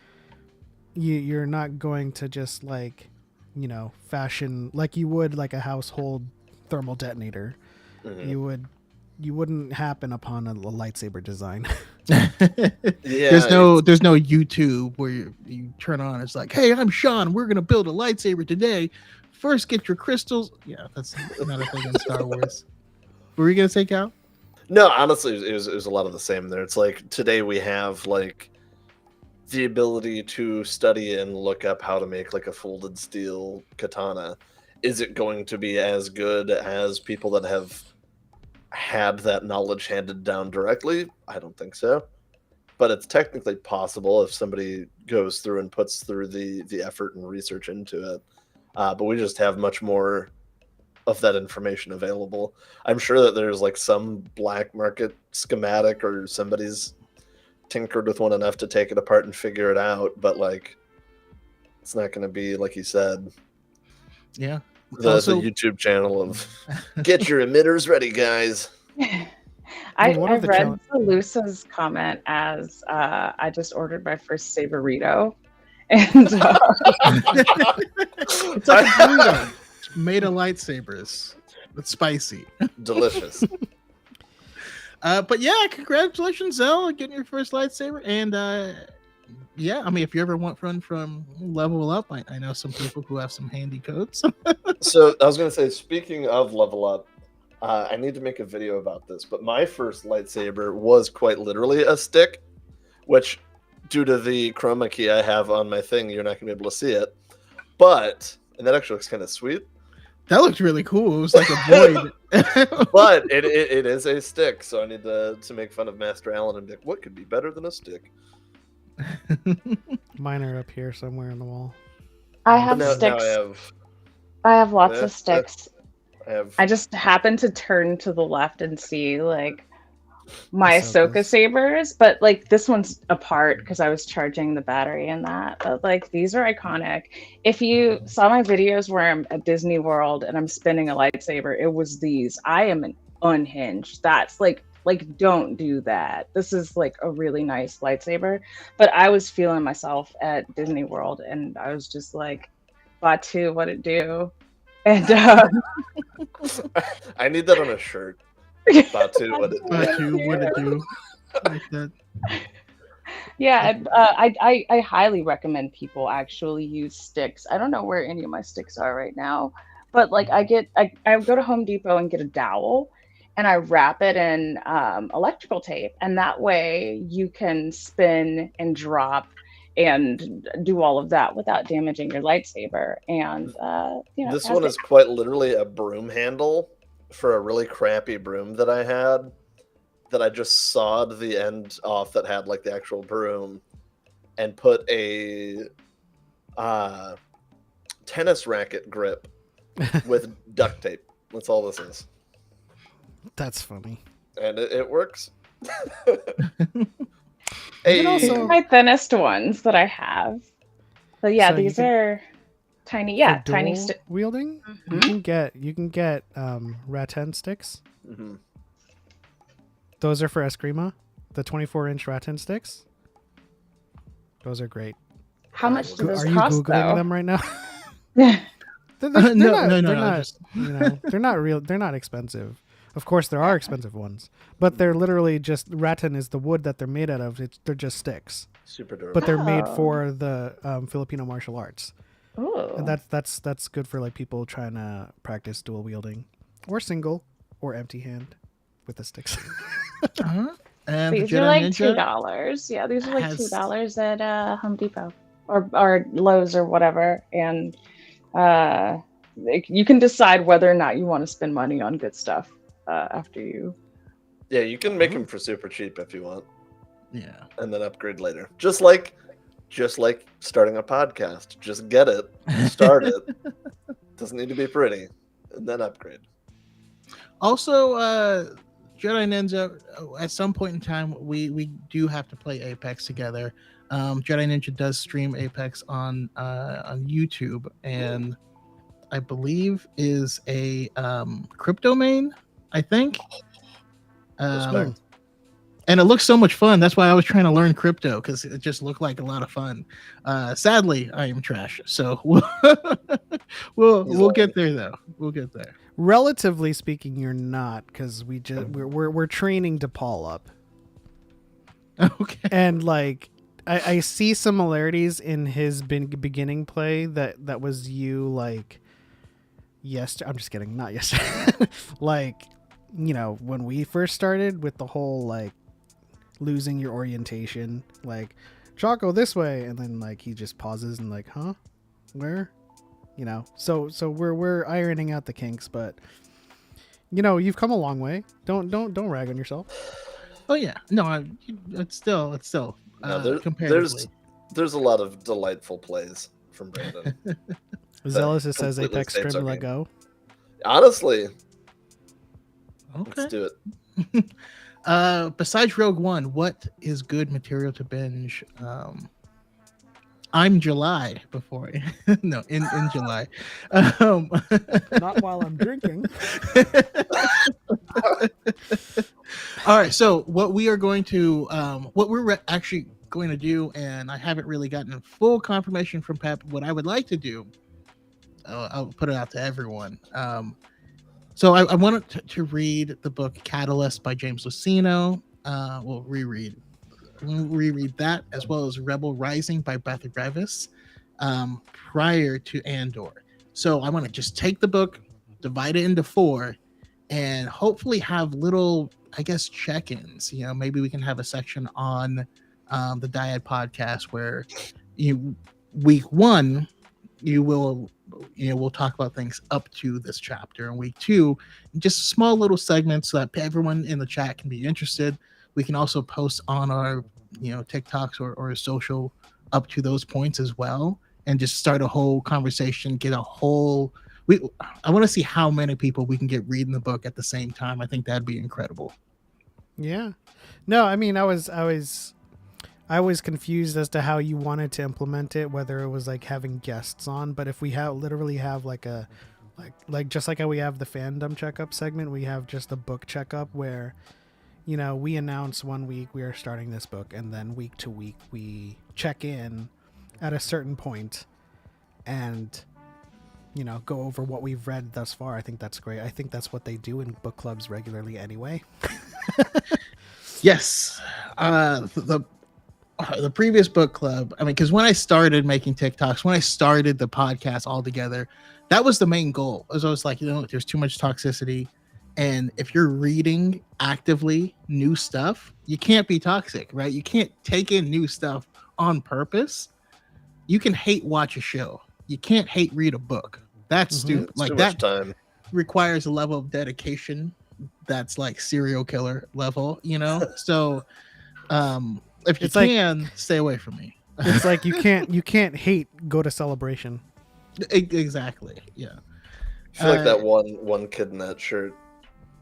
you're not going to just like fashion like you would like a household thermal detonator. Mhm. You wouldn't happen upon a lightsaber design. Yeah. there's no YouTube where you turn on. It's like, hey, I'm Sean. We're gonna build a lightsaber today. First, get your crystals. Yeah, that's not a thing in Star Wars. What were you gonna say, Cal? No, honestly, it was a lot of the same there. It's like today we have like the ability to study and look up how to make like a folded steel katana. Is it going to be as good as people that have had that knowledge handed down directly? I don't think so. But it's technically possible if somebody goes through and puts through the effort and research into it. But we just have much more of that information available. I'm sure that there's like some black market schematic or somebody's tinkered with one enough to take it apart and figure it out, but like it's not going to be like you said Yeah. the YouTube channel of get your emitters ready, guys. One I of the read Salusa's comment as I just ordered my first Saberito. And It's like a burrito made of lightsabers. It's spicy. Delicious. But yeah, congratulations, Zell, getting your first lightsaber. And yeah, I mean, if you ever want one from Level Up, I know some people who have some handy codes. So I was going to say, speaking of Level Up, I need to make a video about this, but my first lightsaber was quite literally a stick, which due to the chroma key I have on my thing, you're not going to be able to see it. But, and that actually looks kind of sweet. That looked really cool. It was like a void. But it is a stick, so I need to make fun of Master Allen and be like, what could be better than a stick? Mine are up here somewhere on the wall. I have Now sticks. I I have lots Yeah, of sticks. have. I just happened to turn to the left and see like my Ahsoka's. Ahsoka sabers, but like this one's apart because I was charging the battery in that. But like these are iconic. If you saw my videos where I'm at Disney World and I'm spinning a lightsaber, it was these. I am an unhinged. That's like don't do that. This is like a really nice lightsaber. But I was feeling myself at Disney World and I was just like, Batu, what it do? And I need that on a shirt. Batu, what it Batu, what it do? Like that. yeah, I highly recommend people actually use sticks. I don't know where any of my sticks are right now, but like I go to Home Depot and get a dowel and I wrap it in electrical tape, and that way you can spin and drop and do all of that without damaging your lightsaber. And This as one it- is quite literally a broom handle for a really crappy broom that I had, that I just sawed the end off that had like the actual broom and put a tennis racket grip with duct tape. That's all this is. That's funny. And it works. You can these also- are my thinnest ones that I have. So yeah, So you these can- are tiny. Yeah, For tiny. dual wielding. Mhm. You can get rattan sticks. hmm Those are for Eskrima. The 24-inch rattan sticks. Those are great. How much do those Are you cost googling though? them right now? Yeah. They're No, not, no, they're no, not, just- you know, they're not real. They're not expensive. Of course, there are expensive ones, but they're literally just rattan is the wood that they're made out of. They're just sticks, Super durable. but they're made Oh. for the Filipino martial arts, Ooh. and that's good for like people trying to practice dual wielding, or single, or empty hand with the sticks. Uh-huh. And the These are Jedi like Ninja $2. Yeah, these are like has- $2 at Home Depot or Lowe's or whatever. And you can decide whether or not you want to spend money on good stuff after you. Yeah, you can make them for super cheap if you want, Yeah. and then upgrade later. Just like starting a podcast. Just get it, start it. Doesn't need to be pretty, and then upgrade. Also, Jedi Ninja, at some point in time, we do have to play Apex together. Jedi Ninja does stream Apex on YouTube, and I believe is a crypto main, I think. Respect. And it looks so much fun. That's why I was trying to learn crypto, because it just looked like a lot of fun. Sadly, I am trash, so we'll get there though. We'll get there. Relatively speaking, you're not, because we're training DePaul up, Okay. and like I see similarities in his beginning play that was you like yesterday. I'm just kidding, not yesterday. Like, you know, when we first started with the whole like losing your orientation, like Chaco this way, and then like he just pauses and like, huh, where, you know. So we're ironing out the kinks, but you know, you've come a long way. Don't rag on yourself. Oh yeah, no, it's still No, comparatively. there's a lot of delightful plays from Brandon. Zealous it says completely Apex saves trim our let game. go. Honestly, Okay. let's do it. Besides Rogue One, what is good material to binge? I'm July before no in July. Not while I'm drinking. All right, so what we are going to what we're actually going to do, and I haven't really gotten full confirmation from Pep, what I would like to do, I'll put it out to everyone. So I wanted to read the book Catalyst by James Luceno. We'll reread that, as well as Rebel Rising by Beth Revis, prior to Andor. So I want to just take the book, divide it into 4, and hopefully have little, I guess, check-ins. You know, maybe we can have a section on the Dyad podcast, where you week one we'll talk about things up to this chapter, and week two just small little segments so that everyone in the chat can be interested. We can also post on our TikToks or social up to those points as well, and just start a whole conversation, get a whole I want to see how many people we can get reading the book at the same time. I think that'd be incredible. Yeah. No, I mean, I was confused as to how you wanted to implement it, whether it was like having guests on. But if we literally have like a like just like how we have the fandom checkup segment, we have just a book checkup where we announce 1 week we are starting this book, and then week to week we check in at a certain point and go over what we've read thus far. I think that's great. I think that's what they do in book clubs regularly anyway. Yes. The previous book club, I mean, because when I started making TikToks, when I started the podcast altogether, that was the main goal. I was like, there's too much toxicity. And if you're reading actively new stuff, you can't be toxic, right? You can't take in new stuff on purpose. You can hate watch a show. You can't hate read a book. That's stupid. It's like too that much time. requires a level of dedication that's like serial killer level, So if you can, stay away from me. It's like you can't hate go to Celebration. Exactly. Yeah. I feel like that one kid in that shirt.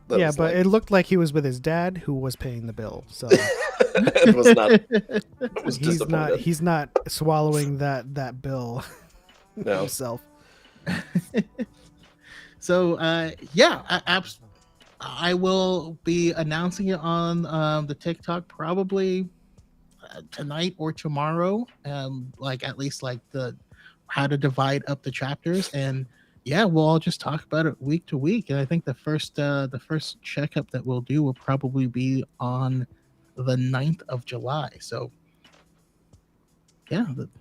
Yeah, but it looked like he was with his dad, who was paying the bill. So it was not. It was disappointing. He's not swallowing that bill himself. So I will be announcing it on the TikTok probably tonight or tomorrow. Like at least like the how to divide up the chapters, and we'll all just talk about it week to week. And I think the first checkup that we'll do will probably be on the 9th of July. So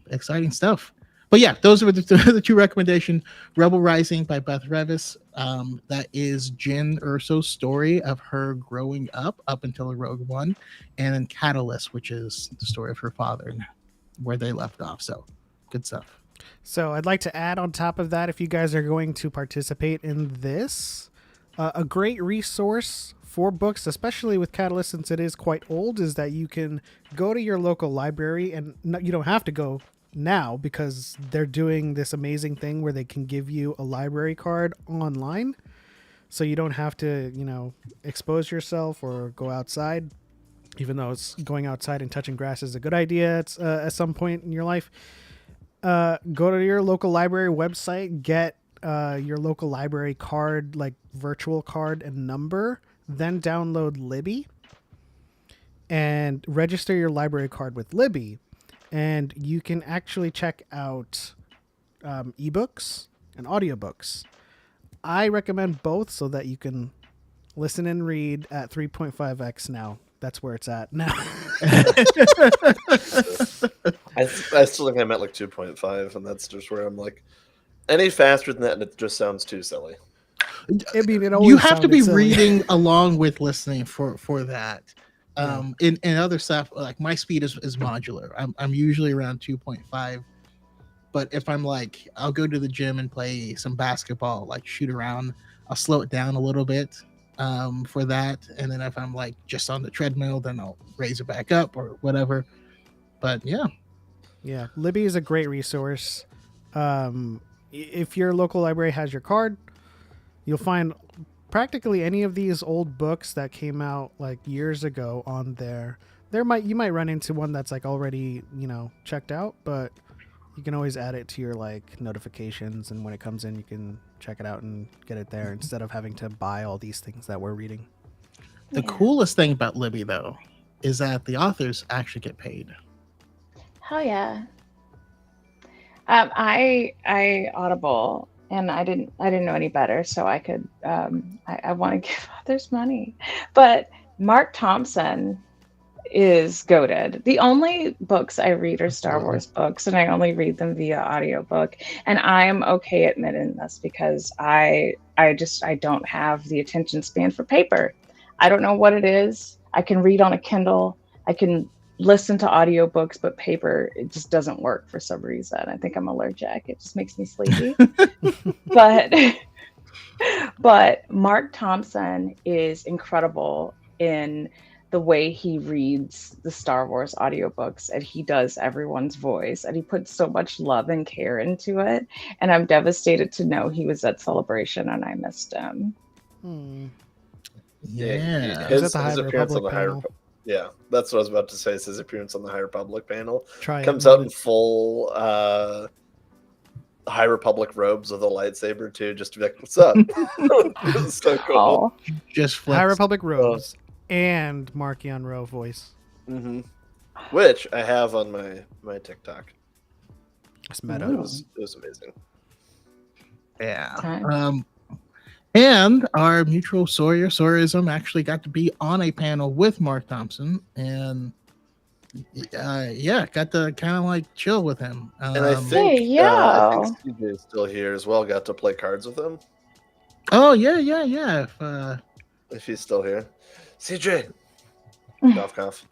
exciting stuff. But those are the two recommendations. Rebel Rising by Beth Revis. That is Jyn Erso's story of her growing up until Rogue One. And then Catalyst, which is the story of her father and where they left off. So good stuff. So I'd like to add on top of that, if you guys are going to participate in this, a great resource for books, especially with Catalyst, since it is quite old, is that you can go to your local library, and you don't have to go now because they're doing this amazing thing where they can give you a library card online, so you don't have to expose yourself or go outside, even though going outside and touching grass is a good idea at some point in your life. Go to your local library website, get your local library card, like virtual card and number, then download Libby and register your library card with Libby. And you can actually check out ebooks and audiobooks. I recommend both so that you can listen and read at 3.5x now. That's where it's at now. I still think I'm at like 2.5, and that's just where I'm like, any faster than that, and it just sounds too silly. I mean, you have to be reading along with listening for that. In other stuff, like my speed is modular. I'm usually around 2.5, but if I'm like, I'll go to the gym and play some basketball, like shoot around, I'll slow it down a little bit for that. And then if I'm like just on the treadmill, then I'll raise it back up or whatever. But yeah, Libby is a great resource. If your local library has your card, you'll find practically any of these old books that came out like years ago on there. You might run into one that's like already checked out, but you can always add it to your like notifications, and when it comes in you can check it out and get it there instead of having to buy all these things that we're reading. The coolest thing about Libby though is that the authors actually get paid. Hell yeah. I Audible, and I didn't know any better, so I could I want to give others money. But Mark Thompson is goated. The only books I read are Star Wars books, and I only read them via audiobook. And I'm okay admitting this because I don't have the attention span for paper. I don't know what it is. I can read on a Kindle. I can listen to audiobooks, but paper, it just doesn't work for some reason. I think I'm allergic. It just makes me sleepy. But but Mark Thompson is incredible in the way he reads the Star Wars audiobooks, and he does everyone's voice, and he puts so much love and care into it. And I'm devastated to know he was at Celebration and I missed him. Yeah. Was at the High his appearance on Republic the High panel. Yeah, that's what I was about to say. Is his appearance on the High Republic panel Try it, comes love out in it. full High Republic robes with a lightsaber too, just to be like, "What's up?" It's so cool. Oh, Just High flex. Republic robes and Markion Rowe voice. hmm Which I have on my TikTok. It's It meta. was amazing. Yeah. time. And our mutual Sawyerism actually got to be on a panel with Mark Thompson, and got to kind of like chill with him. And I Hey, think yeah. CJ is still here as well. Got to play cards with him Oh yeah. if he's still here. CJ, cough cough.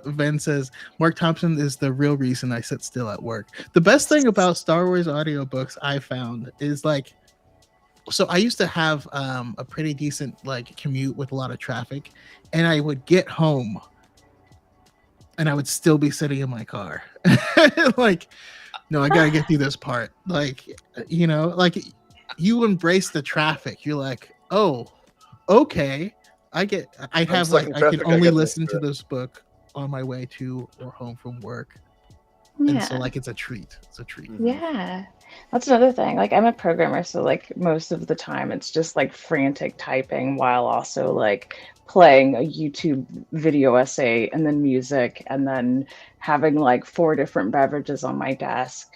Ben says Mark Thompson is the real reason I sit still at work. The best thing about Star Wars audiobooks I found is like, so I used to have a pretty decent like commute with a lot of traffic, and I would get home and I would still be sitting in my car. Like, no, I gotta get through this part. Like, like you embrace the traffic. You're like, oh, okay. I I'm have stuck like in I traffic, can I only get listen this to through it. this book on my way to or home from work. Yeah. And so like it's a treat. It's a treat. Yeah. That's another thing. Like I'm a programmer, so like most of the time it's just like frantic typing while also like playing a YouTube video essay and then music and then having like 4 different beverages on my desk.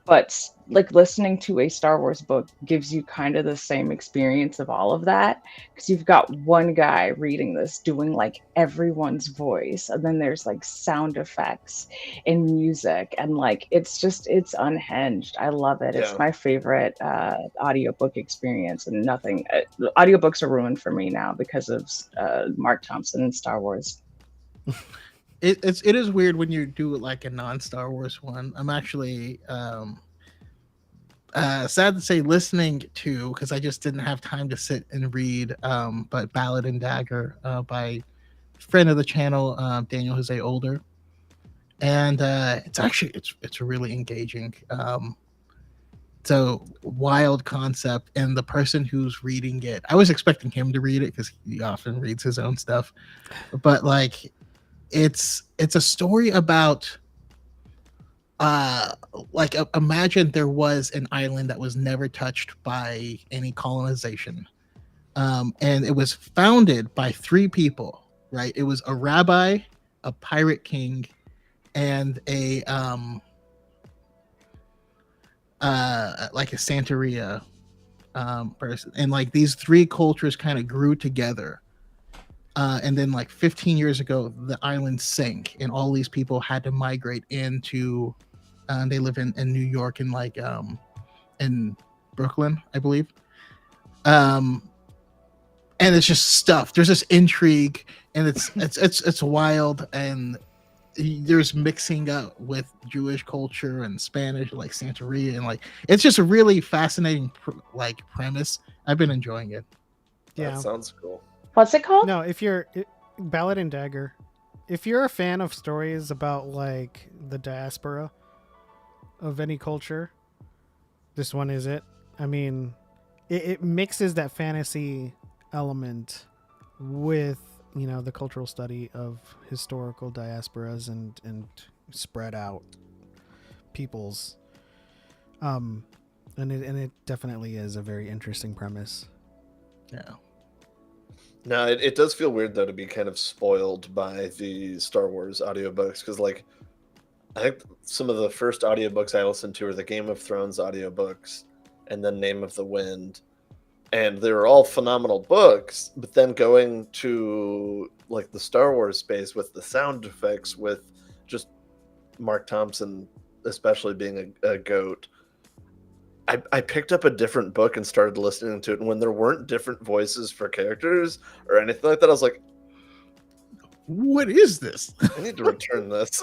But like listening to a Star Wars book gives you kind of the same experience of all of that because you've got one guy reading this doing like everyone's voice, and then there's like sound effects and music, and like it's unhinged. I love it. It's Yeah. my favorite audiobook experience, and nothing audiobooks are ruined for me now because of Mark Thompson and Star Wars. It is weird when you do like a non-Star Wars one. I'm actually sad to say listening to, because I just didn't have time to sit and read, but Ballad and Dagger by friend of the channel, Daniel Jose Older. And it's really engaging. It's a wild concept, and the person who's reading it, I was expecting him to read it because he often reads his own stuff, but like it's a story about like imagine there was an island that was never touched by any colonization, and it was founded by 3 people, right? It was a rabbi, a pirate king, and a like a Santeria person, and like these 3 cultures kind of grew together. And then like 15 years ago, the island sank, and all these people had to migrate into. They live in New York and like in Brooklyn, I believe. And it's just stuff. There's this intrigue, and it's wild, and there's mixing up with Jewish culture and Spanish, like Santeria, and like it's just a really fascinating like premise. I've been enjoying it. Yeah. That sounds cool. What's it called? No, Ballad and Dagger. If you're a fan of stories about like the diaspora of any culture, this one is it. I mean, it mixes that fantasy element with the cultural study of historical diasporas and spread out peoples. And it definitely is a very interesting premise. Yeah. No, it does feel weird though to be kind of spoiled by the Star Wars audiobooks because like I think some of the first audiobooks I listened to were the Game of Thrones audiobooks and then Name of the Wind. And they were all phenomenal books, but then going to like the Star Wars space with the sound effects, with just Mark Thompson especially being a goat, I picked up a different book and started listening to it. And when there weren't different voices for characters or anything like that, I was like, What is this? I need to return this.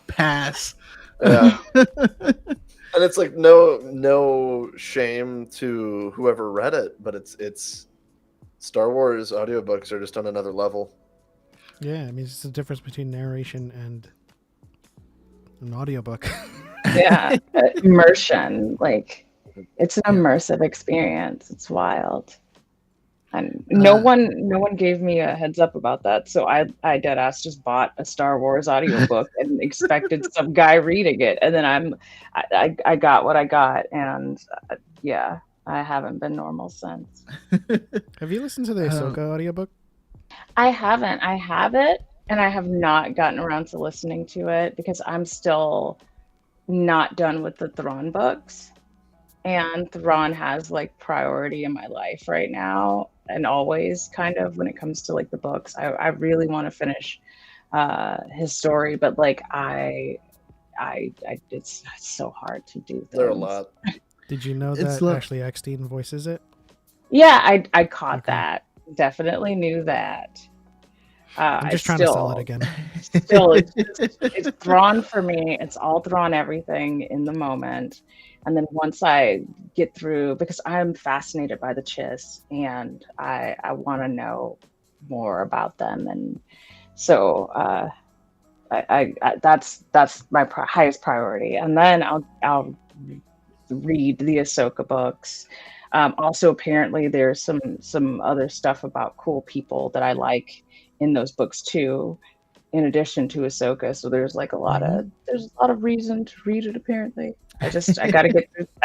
Pass. Yeah. And it's like no shame to whoever read it, but it's Star Wars audiobooks are just on another level. Yeah, I mean, it's the difference between narration and an audiobook. Yeah, immersion. Like, it's an immersive experience. It's wild. And no one gave me a heads up about that. So I dead ass just bought a Star Wars audiobook and expected some guy reading it. And then I got what I got. And yeah, I haven't been normal since. Have you listened to the Ahsoka audiobook? I haven't. I have it, and I have not gotten around to listening to it because I'm still not done with the Thrawn books. And Thrawn has like priority in my life right now, and always kind of when it comes to like the books. I really want to finish his story, but like it's so hard to do things. There are a lot. Did you know that Ashley Eckstein voices it? Yeah, I caught that. Definitely knew that. I'm just trying to sell it again. Still, it's Thrawn for me. It's all Thrawn everything in the moment. And then once I get through, because I'm fascinated by the Chiss and I want to know more about them. And so I that's my highest priority. And then I'll read the Ahsoka books. Also, apparently there's some other stuff about cool people that I like in those books too, in addition to Ahsoka. So there's like a lot of reason to read it. Apparently, I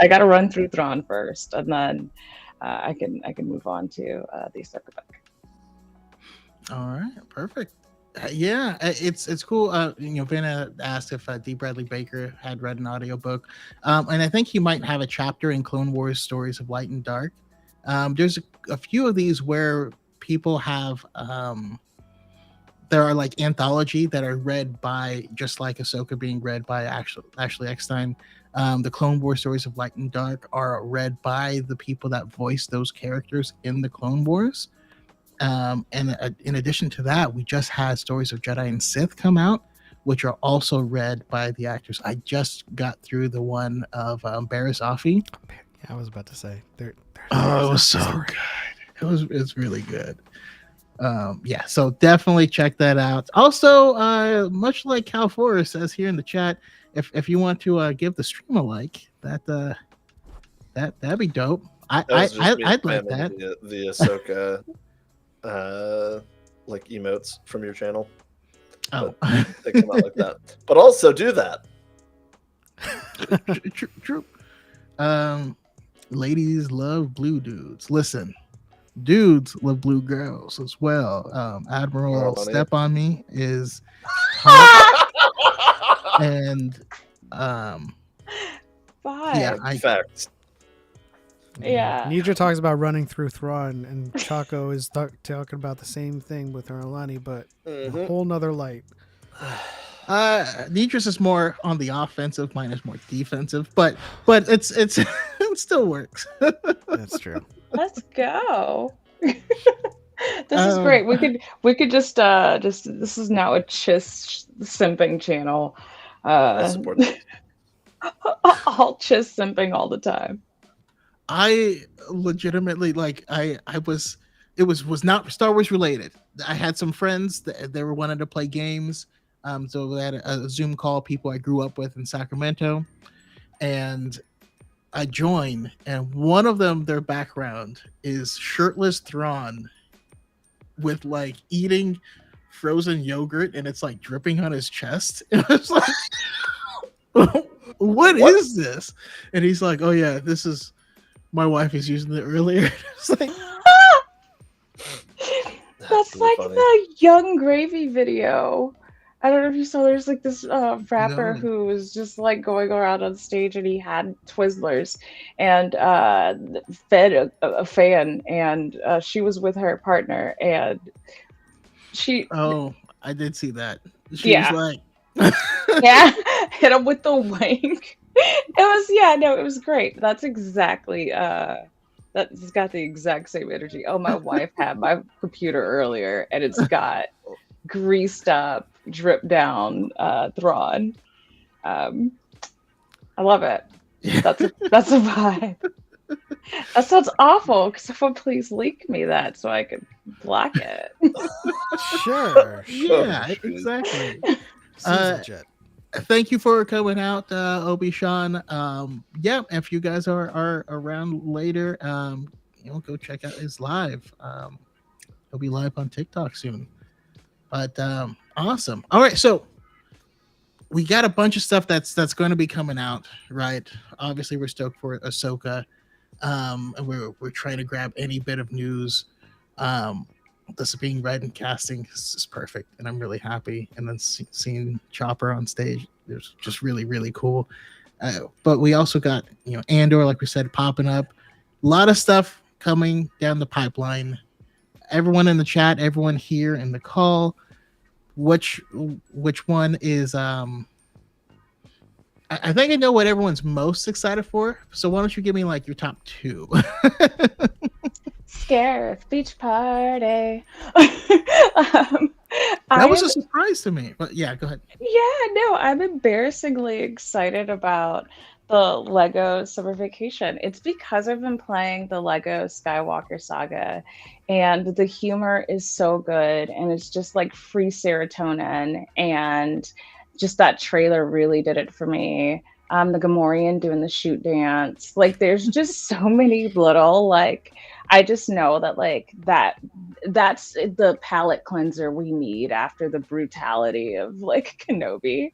gotta run through Thrawn first, and then I can move on to the Ahsoka book. All right, perfect. Yeah, it's cool. Vanna asked if D. Bradley Baker had read an audiobook, and I think he might have a chapter in Clone Wars Stories of Light and Dark. There's a few of these where people have there are like anthology that are read by, just like Ahsoka being read by Ashley Eckstein. The Clone Wars Stories of Light and Dark are read by the people that voice those characters in the Clone Wars. And in addition to that, we just had Stories of Jedi and Sith come out, which are also read by the actors. I just got through the one of Barriss Offee. Yeah, I was about to say. It was so good. It's really good. Yeah, so definitely check that out. Also, much like Cal Forrest says here in the chat, if you want to give the stream a like, that'd be dope. I'd like that. The Ahsoka like emotes from your channel. Oh, they come out like that. But also do that. True. Ladies love blue dudes. Listen, dudes love blue girls as well. Admiral Step on Me is and facts. Yeah. Nidra talks about running through Thrawn, and Chaco is talking about the same thing with Arlani, but a whole nother light. Nidra's is more on the offensive, mine is more defensive, but it's it still works. That's true. Let's go. This is great. We could just this is now a Chiss simping channel. I support that. All Chiss simping all the time. I legitimately it was not Star Wars related. I had some friends that they were wanting to play games. So we had a Zoom call, people I grew up with in Sacramento, and I joined, and one of them, their background is shirtless Thrawn with like eating frozen yogurt, and it's like dripping on his chest. And I was like, what is this? And he's like, oh yeah, this is, my wife is using it earlier. It's like, that's like funny. The Young Gravy video. I don't know if you saw, there's like this rapper who was just like going around on stage, and he had Twizzlers and fed a fan, and she was with her partner, and she. Oh, I did see that. She was like, yeah, hit him with the wink. It was great. That's exactly That's got the exact same energy. Oh, my wife had my computer earlier, and it's got greased up, drip down Thrawn. Um, I love it. That's a vibe. That sounds awful. Someone please leak me that so I can block it. Sure. Yeah, shit. exactly. Seems Uh, legit. Thank you for coming out, Obi Sean. Yeah, if you guys are around later, go check out his live. He'll be live on TikTok soon. But awesome. All right, so we got a bunch of stuff that's going to be coming out, right? Obviously, we're stoked for Ahsoka. And we're trying to grab any bit of news. This being read and casting is perfect, and I'm really happy. And then seeing Chopper on stage, it's just really really cool. But we also got Andor, like we said, popping up. A lot of stuff coming down the pipeline. Everyone in the chat, everyone here in the call, which one is I think I know what everyone's most excited for. So why don't you give me like your top two? Scarif beach party. That was I'm a surprise to me. But yeah, go ahead. Yeah, no, I'm embarrassingly excited about the Lego Summer Vacation. It's because I've been playing the Lego Skywalker Saga, and the humor is so good, and it's just like free serotonin, and just that trailer really did it for me. The Gamorrean doing the shoot dance, like there's just so many little like I just know that that's the palate cleanser we need after the brutality of like Kenobi,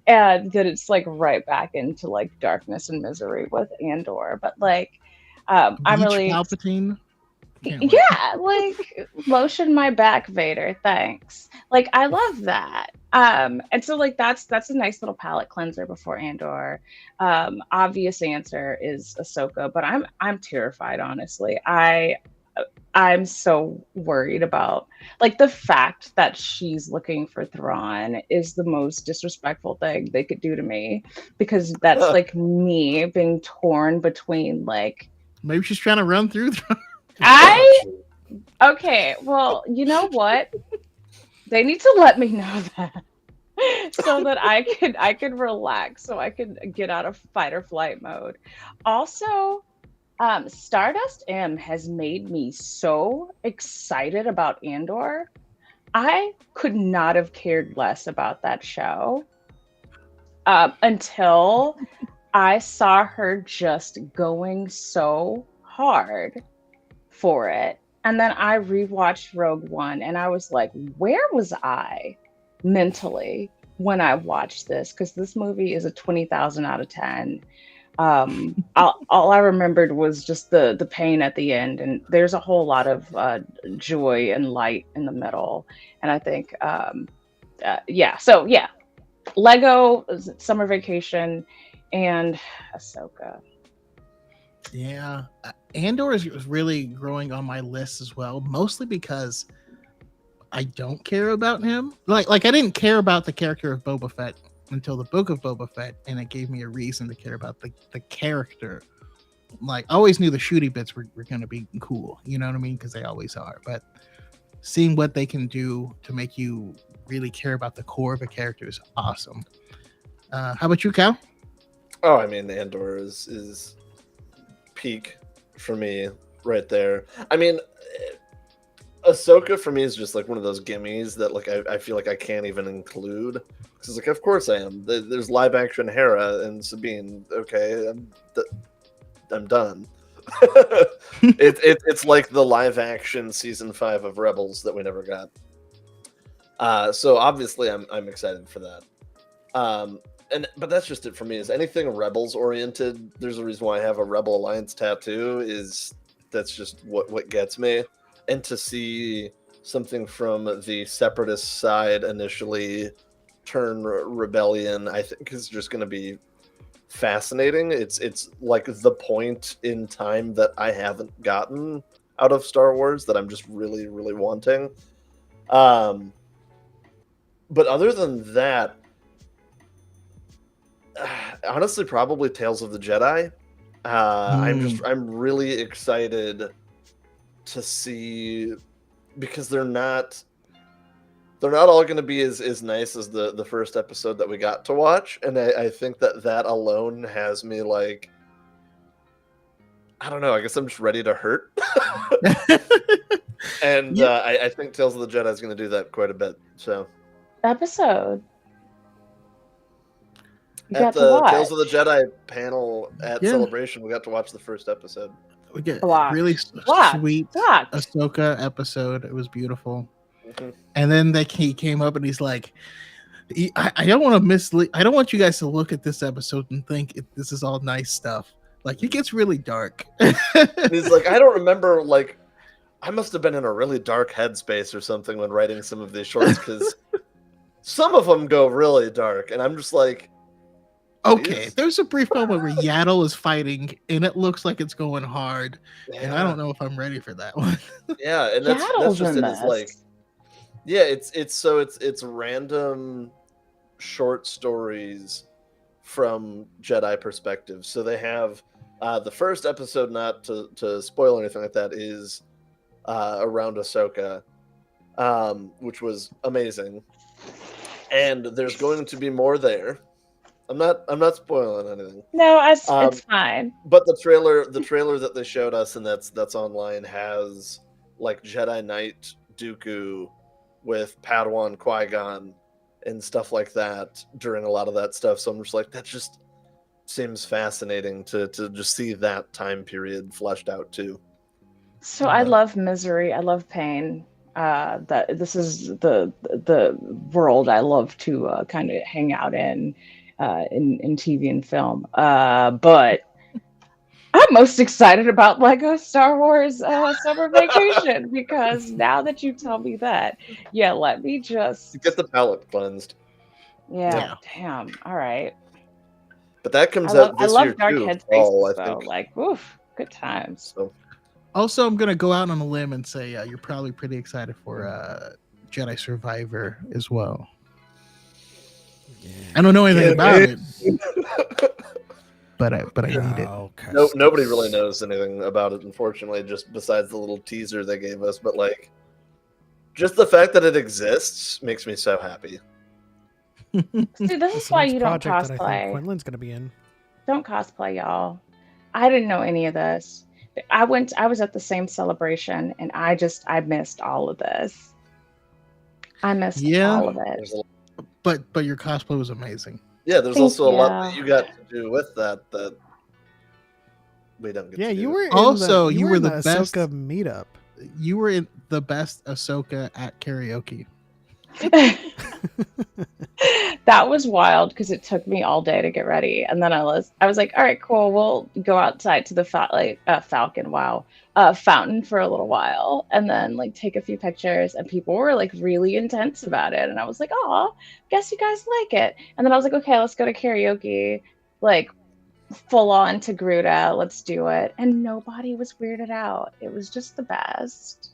and that it's like right back into like darkness and misery with Andor. But like, I'm Beach really Palpatine. Can't wait. yeah, like lotion my back, Vader. Thanks. Like I love that. And so like that's a nice little palate cleanser before Andor. Obvious answer is Ahsoka, but I'm terrified, honestly. I'm so worried about like the fact that she's looking for Thrawn is the most disrespectful thing they could do to me, because that's like me being torn between like Maybe she's trying to run through. I okay, well, you know what? They need to let me know that so that I could relax, so I could get out of fight or flight mode. Also, Stardust M has made me so excited about Andor. I could not have cared less about that show until I saw her just going so hard for it. And then I rewatched Rogue One and I was like, where was I mentally when I watched this? Because this movie is a 20,000 out of 10. All I remembered was just the pain at the end, and there's a whole lot of joy and light in the middle. And I think, yeah. So yeah, Lego Summer Vacation and Ahsoka. Yeah, Andor is really growing on my list as well, mostly because I don't care about him. Like I didn't care about the character of Boba Fett until the book of Boba Fett, and it gave me a reason to care about the character. Like I always knew the shooty bits were going to be cool, you know what I mean? Because they always are. But seeing what they can do to make you really care about the core of a character is awesome. How about you, Cal? Oh, I mean, Andor is peak for me right there. I mean, Ahsoka for me is just like one of those gimmies that like I feel like I can't even include, because like of course I am. There's live action Hera and Sabine. Okay, I'm done. It's like the live action season 5 of Rebels that we never got. So obviously I'm excited for that. But that's just it for me. Is anything Rebels oriented? There's a reason why I have a Rebel Alliance tattoo. That's just what gets me. And to see something from the Separatist side initially turn rebellion, I think is just going to be fascinating. It's like the point in time that I haven't gotten out of Star Wars that I'm just really, really wanting. But other than that, honestly, probably Tales of the Jedi. I'm really excited to see, because they're not all going to be as nice as the first episode that we got to watch, and I think that alone has me like, I don't know, I guess I'm just ready to hurt. And Yeah. I think Tales of the Jedi is going to do that quite a bit. So Episode you at got to the watch. Tales of the Jedi panel at Yeah. Celebration, we got to watch the first episode. We get Blocked. really Blocked. sweet Blocked. Ahsoka episode. It was beautiful. Mhm. And then he came up and he's like, I don't want to mislead. I don't want you guys to look at this episode and think this is all nice stuff. Like, it gets really dark. He's like, I don't remember, like, I must have been in a really dark headspace or something when writing some of these shorts, because some of them go really dark, and I'm just like, Okay, "Jeez." there's a brief moment where Yaddle is fighting, and it looks like it's going hard, and I don't know if I'm ready for that one. Yeah, and that's Yaddle's just in it. It's this. like, yeah, it's random short stories from Jedi perspectives. So they have the first episode, not to spoil anything like that, is around Ahsoka, which was amazing. And there's going to be more there. I'm not spoiling anything. No, it's fine. But the trailer that they showed us, and that's online, has like Jedi Knight Dooku with Padawan Qui-Gon and stuff like that during a lot of that stuff. So I'm just like, that just seems fascinating to just see that time period fleshed out too. So I love misery. I love pain. That this is the world I love to kind of hang out in TV and film. But I'm most excited about Lego Star Wars Summer Vacation, because now that you tell me that, yeah, let me just Get the palate cleansed. yeah. Damn. All right. But that comes I out this year love dark too. headspaces I though. think. Like, oof, good times. So Also, I'm gonna go out on a limb and say you're probably pretty excited for Jedi Survivor as well. I don't know anything about it, but I need it. no, nobody really knows anything about it, unfortunately, just besides the little teaser they gave us. But like, just the fact that it exists makes me so happy. See, this is why you don't That I think cosplay. Quinlan's gonna be in. Don't cosplay, y'all. I didn't know any of this. I was at the same celebration, and I missed all of this. I missed all of it. There's a, But your cosplay was amazing. yeah, there's Thank also a lot that you. you got to do with that we don't get Yeah, to you do. were in Also, you were in the Ahsoka best- meetup. You were in the best Ahsoka at karaoke. That was wild because it took me all day to get ready, and then I was like, all right, cool, we'll go outside to the fountain for a little while, and then like take a few pictures, and people were like really intense about it, and I was like, oh, guess you guys like it. And then I was like, okay, let's go to karaoke, like full on to Gruda, let's do it. And nobody was weirded out. It was just the best.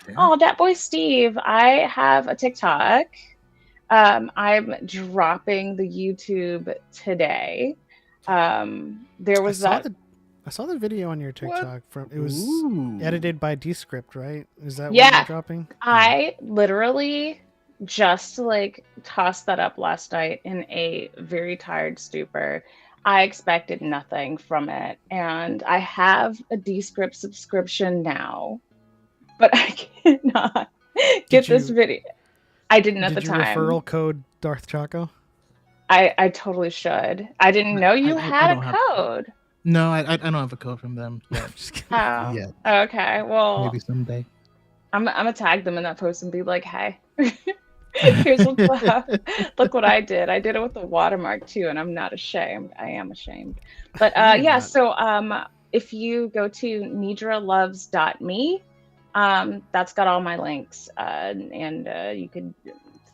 Yeah. Oh, that boy Steve. I have a TikTok. I'm dropping the YouTube today. There was I saw the video on your TikTok it was Ooh. edited by Descript, right? Is that what Yeah. you're dropping? I literally just like tossed that up last night in a very tired stupor. I expected nothing from it, and I have a Descript subscription now, but I cannot get this video. I didn't at the time. Referral code Darth Chaco? I totally should. I didn't know you I had don't a have- code. No, I don't have a code from them yet. I'm just kidding. Oh, Yeah. okay. Well, Maybe someday. I'm gonna tag them in that post and be like, "Hey, here's what's up. Look what I did. I did it with a watermark too, and I'm not ashamed. I am ashamed." But You're yeah. not. So if you go to nidraloves.me, that's got all my links, and you could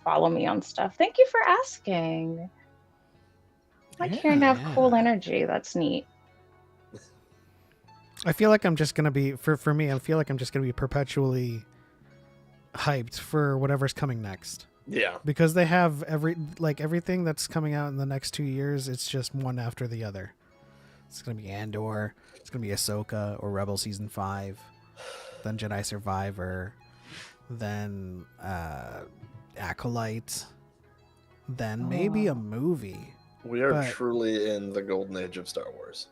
follow me on stuff. Thank you for asking. I like hearing to have cool energy. That's neat. I feel like I'm just gonna be for me. I feel like I'm just gonna be perpetually hyped for whatever's coming next, Yeah. because they have everything that's coming out in the next 2 years. It's just one after the other. It's gonna be Andor. It's gonna be Ahsoka or Rebel season 5. Then Jedi Survivor. Then Acolyte. Then maybe a movie. We are But- truly in the golden age of Star Wars.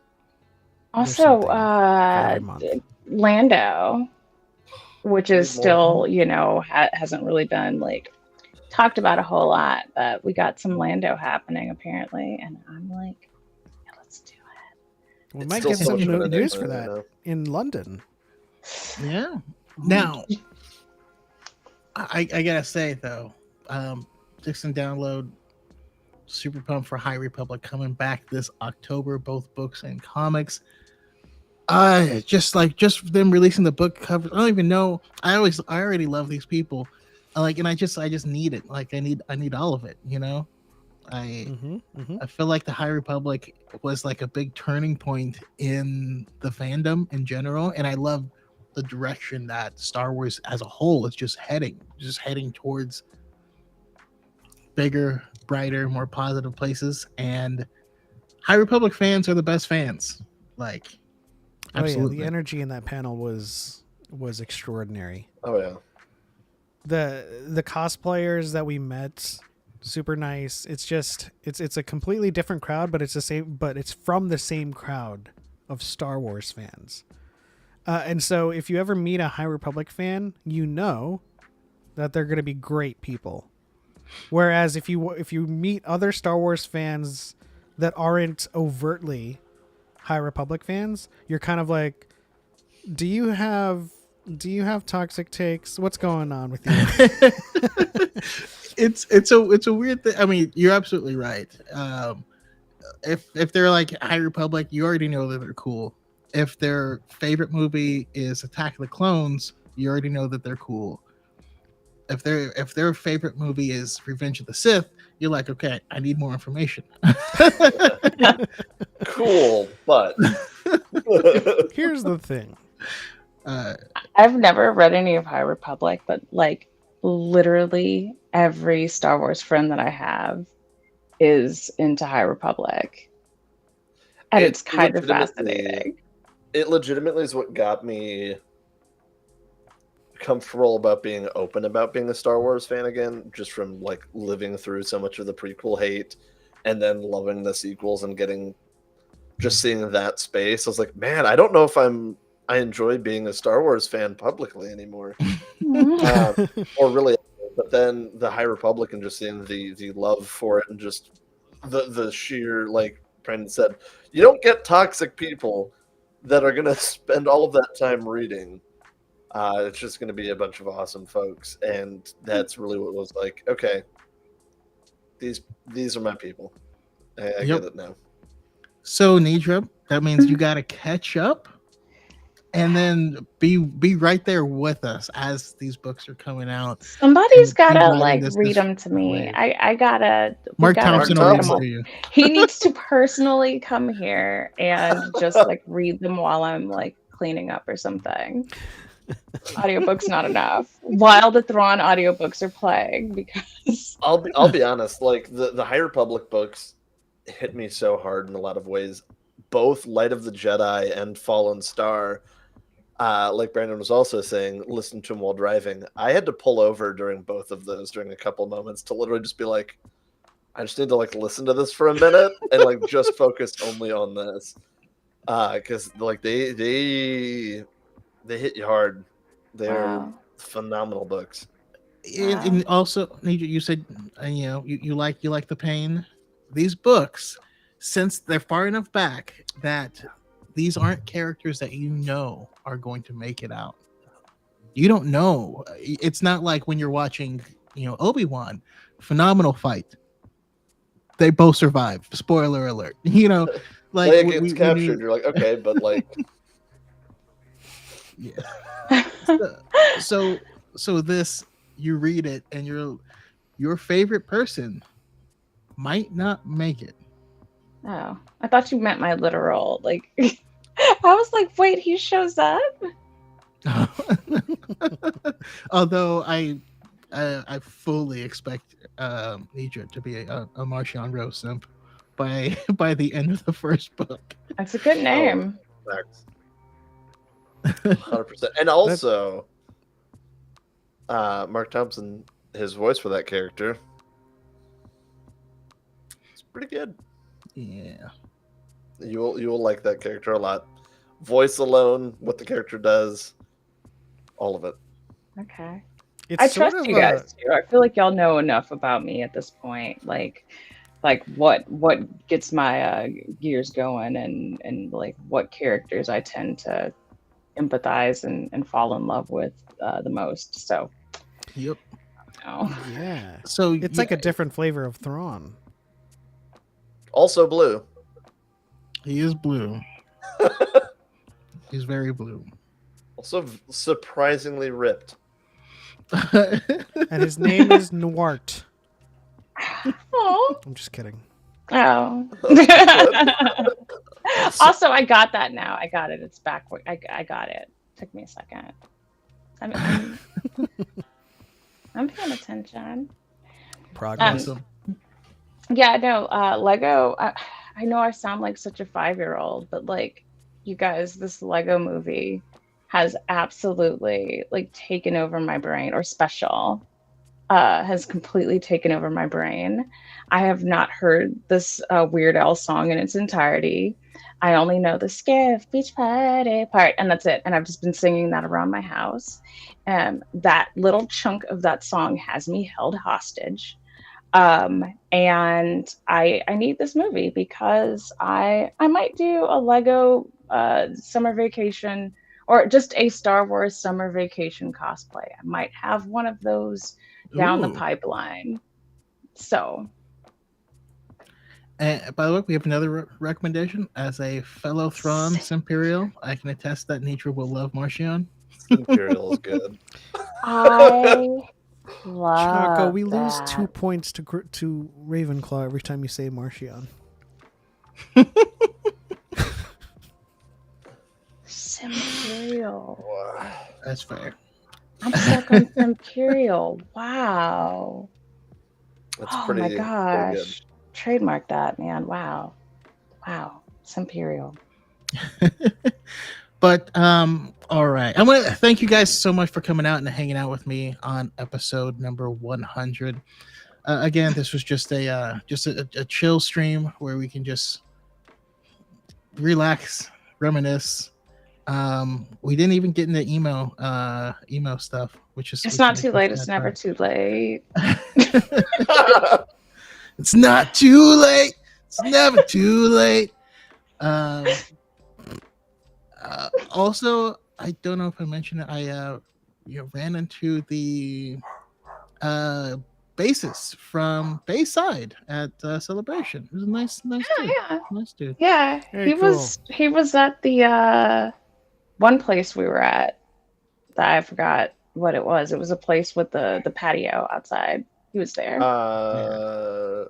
There's Also, something for every month. Lando, which is Need more. still, hasn't really been like talked about a whole lot, but we got some Lando happening apparently, and I'm like, yeah, let's do it. We It's might still get so some much of an news for enigma, that you know? in London. Yeah. Now, I gotta say though, Dixon Download, super pumped for High Republic coming back this October, both books and comics. Just them releasing the book cover. I don't even know. I already love these people. And I just need it. Like I need all of it. You know, I I feel like the High Republic was like a big turning point in the fandom in general, and I love the direction that Star Wars as a whole is just heading towards bigger, brighter, more positive places. And High Republic fans are the best fans. Like, absolutely. Oh yeah, the energy in that panel was extraordinary. Oh yeah. The cosplayers that we met, super nice. It's just it's a completely different crowd, but it's from the same crowd of Star Wars fans. And so if you ever meet a High Republic fan, you know that they're going to be great people. Whereas if you meet other Star Wars fans that aren't overtly High Republic fans, you're kind of like, do you have toxic takes? What's going on with you? It's a weird thing. I mean, you're absolutely right. If they're like High Republic, you already know that they're cool. If their favorite movie is Attack of the Clones, you already know that they're cool. If their favorite movie is Revenge of the Sith, you're like, okay, I need more information. Cool, but Here's the thing. I've never read any of High Republic, but like literally every Star Wars friend that I have is into High Republic. And it's kind of fascinating. It legitimately is what got me comfortable about being open about being a Star Wars fan again, just from like living through so much of the prequel hate and then loving the sequels and just seeing that space. I was like, man, I don't know if I enjoy being a Star Wars fan publicly anymore. Or really, but then the High Republic and just seeing the love for it and just the sheer, like Brandon said, you don't get toxic people that are going to spend all of that time reading. It's just going to be a bunch of awesome folks, and that's really what was like. Okay, these are my people. I Yep. get it now. So Nidra, that means you got to catch up, and then be right there with us as these books are coming out. Somebody's And gotta rewriting like this read them to me. wave. I gotta. we Mark gotta Thompson get will read 'em them all. to you. He needs to personally come here and just like read them while I'm like cleaning up or something. Audiobooks not enough. While the Thrawn audiobooks are playing, because I'll be honest. Like the High Republic books hit me so hard in a lot of ways. Both Light of the Jedi and Fallen Star. Like Brandon was also saying, listen to them while driving. I had to pull over during both of those during a couple moments to literally just be like, I just need to like listen to this for a minute and like just focus only on this. Because like they hit you hard. They're wow. phenomenal books. And also, Nidra, you said you like the pain. These books, since they're far enough back that these aren't characters that you know are going to make it out. You don't know. It's not like when you're watching, Obi-Wan, phenomenal fight. They both survive. Spoiler alert. Like Leia gets captured. You're like, okay, but like, yeah. So this, you read it and your favorite person might not make it. Oh, I thought you meant my literal. Like, I was like, wait, he shows up. Although I fully expect Nidra to be a Martian Rose simp. by the end of the first book. That's a good name. Facts. 100%. And also, Mark Thompson, his voice for that character, it's pretty good. Yeah. You will like that character a lot. Voice alone, what the character does, all of it. Okay. It's I sort trust of you guys too. I feel like y'all know enough about me at this point. Like what gets my gears going, and like what characters I tend to empathize and fall in love with the most. So, Yep. yeah. So It's like a different flavor of Thrawn. Also blue. He is blue. He's very blue. Also surprisingly ripped. And his name is Nwart. Oh. I'm just kidding. Oh. Also, I got that now. I got it. It's back. I got it. Took me a second. I'm paying attention. Progress. Yeah, no, Lego. I know I sound like such a 5-year-old, but like, you guys, this Lego movie has absolutely like taken over my brain, or Special has completely taken over my brain. I have not heard this Weird Al song in its entirety. I only know the Skiff Beach Party part, and that's it. And I've just been singing that around my house. That little chunk of that song has me held hostage. And I need this movie because I might do a Lego summer vacation, or just a Star Wars summer vacation cosplay. I might have one of those down the pipeline. So, and by the way, we have another recommendation. As a fellow Thrawn Imperial, I can attest that Nitra will love Marchion. Imperial is good. I love Chaco, we lose that. 2 points to Ravenclaw every time you say Marchion. Imperial. Wow. That's fair. I'm stuck on Imperial. Wow. That's Oh pretty, my pretty good. gosh. Trademark that, man. Wow. Wow. It's Imperial. But all right, I want to thank you guys so much for coming out and hanging out with me on episode number 100. Again, this was just a chill stream where we can just relax, reminisce. We didn't even get into emo stuff, which It's not too late. It's never too late. It's not too late. It's never too late. Also, I don't know if I mentioned it. I ran into the bassist from Bayside at Celebration. It was a nice dude. Yeah. Nice dude. Yeah. Very He was at the one place we were at that I forgot what it was. It was a place with the patio outside. He was there. Was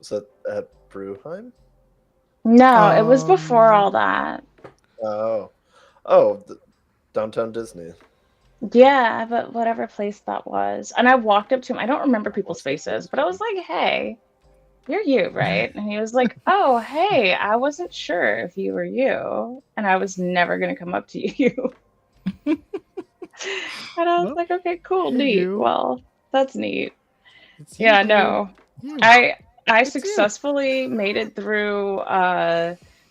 that at Brewheim? No, it was before all that. Oh, Downtown Disney. Yeah, but whatever place that was. And I walked up to him. I don't remember people's faces, but I was like, hey, you're you, right? And he was like, oh, hey, I wasn't sure if you were you. And I was never going to come up to you. And I was like, okay, cool, neat. you. Well, that's neat. It's Yeah, you, no. you. I It's successfully made it through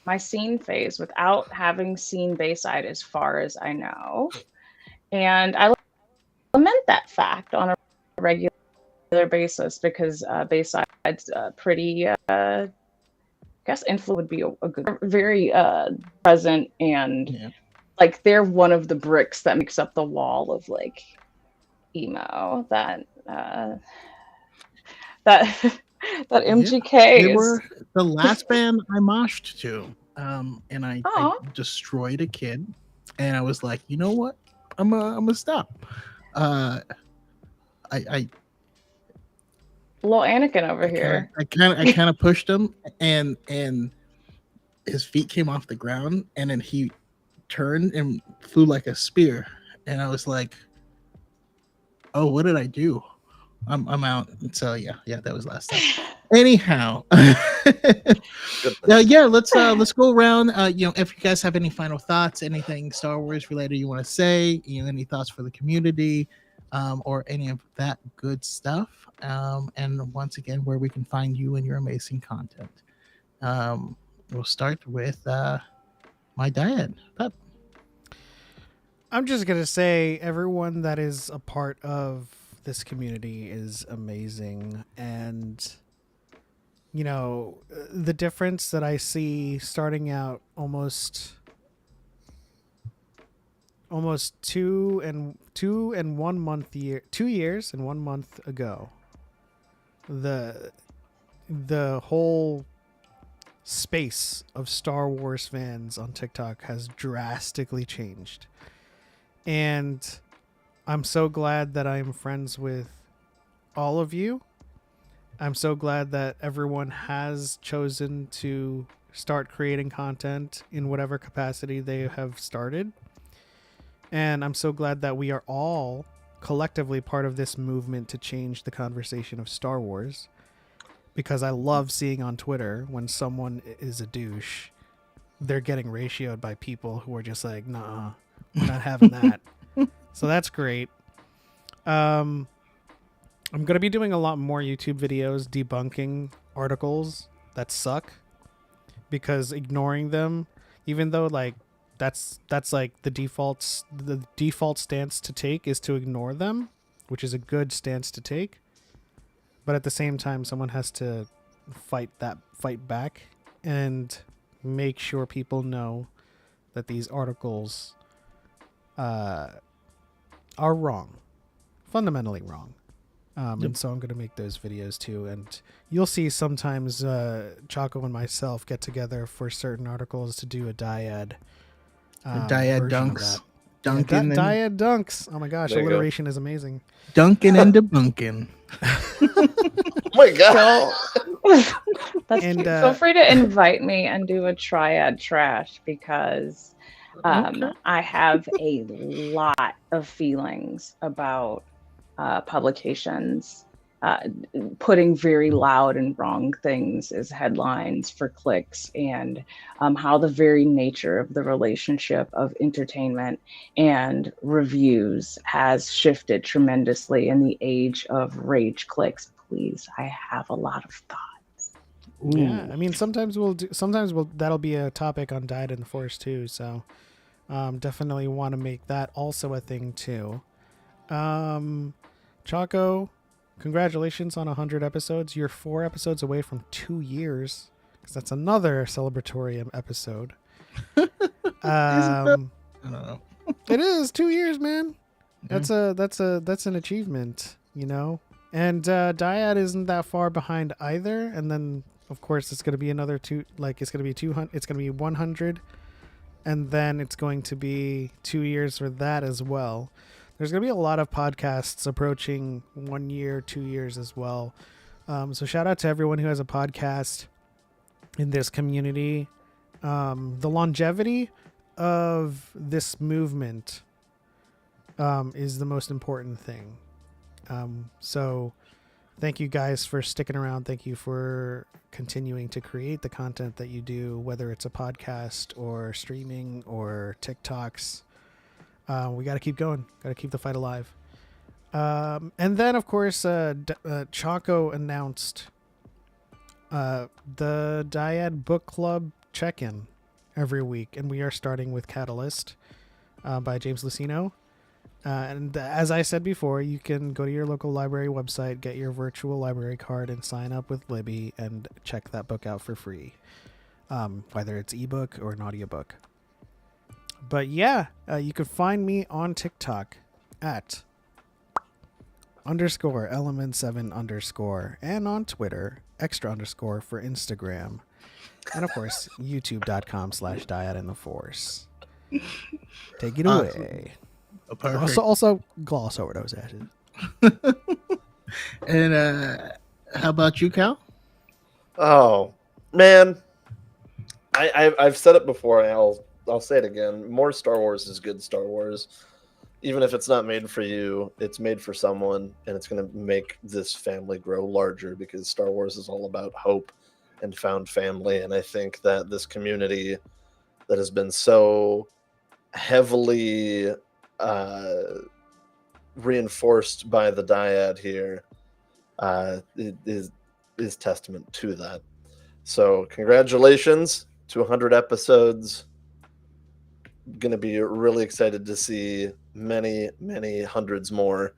my scene phase without having seen Bayside as far as I know. And I lament that fact on a regular basis because Bayside's pretty, I guess influence would be a good, very present, and like they're one of the bricks that makes up the wall of like emo that MGK They is. were the last band I moshed to, and I destroyed a kid, and I was like, you know what, I'm gonna stop. I Little Anakin over here. I kind of pushed him, and his feet came off the ground, and then he turned and flew like a spear, and I was like, oh, what did I do? I'm out. So yeah, that was last time. Anyhow, Goodness. yeah, let's go around. If you guys have any final thoughts, anything Star Wars related you want to say, any thoughts for the community, or any of that good stuff. And once again, where we can find you and your amazing content. We'll start with my dad. Pep. I'm just gonna say everyone that is a part of this community is amazing, and the difference that I see starting out almost 2 years and 1 month ago, the whole space of Star Wars fans on TikTok has drastically changed. And I'm so glad that I'm friends with all of you. I'm so glad that everyone has chosen to start creating content in whatever capacity they have started. And I'm so glad that we are all collectively part of this movement to change the conversation of Star Wars. Because I love seeing on Twitter when someone is a douche, they're getting ratioed by people who are just like, nah, we're not having that. So that's great. I'm going to be doing a lot more YouTube videos debunking articles that suck, because ignoring them, even though like that's like the default stance to take is to ignore them, which is a good stance to take. But at the same time, someone has to fight back and make sure people know that these articles are wrong, fundamentally wrong. And so I'm going to make those videos too. And you'll see sometimes Chaco and myself get together for certain articles to do a dyad. Dyad dunks. Dunking and dyad dunks. Oh my gosh, There you go. alliteration is amazing. dunking and debunking. Oh my god. That's And, cute. Feel free to invite me and do a triad trash, because Okay. I have a lot of feelings about publications putting very loud and wrong things as headlines for clicks, and how the very nature of the relationship of entertainment and reviews has shifted tremendously in the age of rage clicks. Please, I have a lot of thoughts. Yeah, Ooh. I mean, sometimes that'll be a topic on Died in the Forest too. So definitely want to make that also a thing too. Chaco, congratulations on 100 episodes. You're 4 episodes away from 2 years, because that's another celebratory episode. Is it though? I don't know. It is 2 years, man. Yeah. That's an achievement, And Dyad isn't that far behind either. And then of course it's going to be another two. Like it's going to be 200. It's going to be 100, and then it's going to be 2 years for that as well. There's going to be a lot of podcasts approaching 1 year, 2 years as well. So shout out to everyone who has a podcast in this community. The longevity of this movement is the most important thing. So thank you guys for sticking around. Thank you for continuing to create the content that you do, whether it's a podcast or streaming or TikToks. We got to keep going. Got to keep the fight alive. And then, of course, Chaco announced the Dyad Book Club check-in every week, and we are starting with Catalyst by James Lucino. And as I said before, you can go to your local library website, get your virtual library card, and sign up with Libby and check that book out for free, whether it's ebook or an audiobook. But yeah, you can find me on TikTok at _element7_ and on Twitter extra_ for Instagram, and of course youtube.com/dyadintheforce. Take it away. Perfect. Also gloss over those ashes. And how about you, Cal? Oh man, I've said it before, and I'll say it again. More Star Wars is good Star Wars. even if it's not made for you, it's made for someone, and it's going to make this family grow larger, because Star Wars is all about hope and found family. And I think that this community that has been so heavily reinforced by the dyad here is testament to that. So congratulations to 100 episodes. Gonna be really excited to see many hundreds more,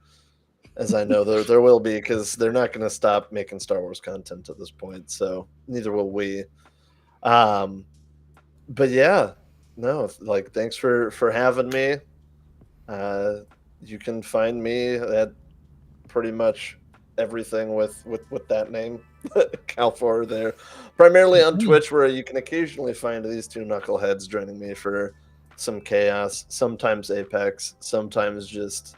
as I know there will be, because they're not going to stop making Star Wars content at this point, so neither will we. But yeah, no, like, thanks for having me. You can find me at pretty much everything with that name, Calfor there. Primarily on Twitch, where you can occasionally find these two knuckleheads joining me for some chaos, sometimes Apex, sometimes just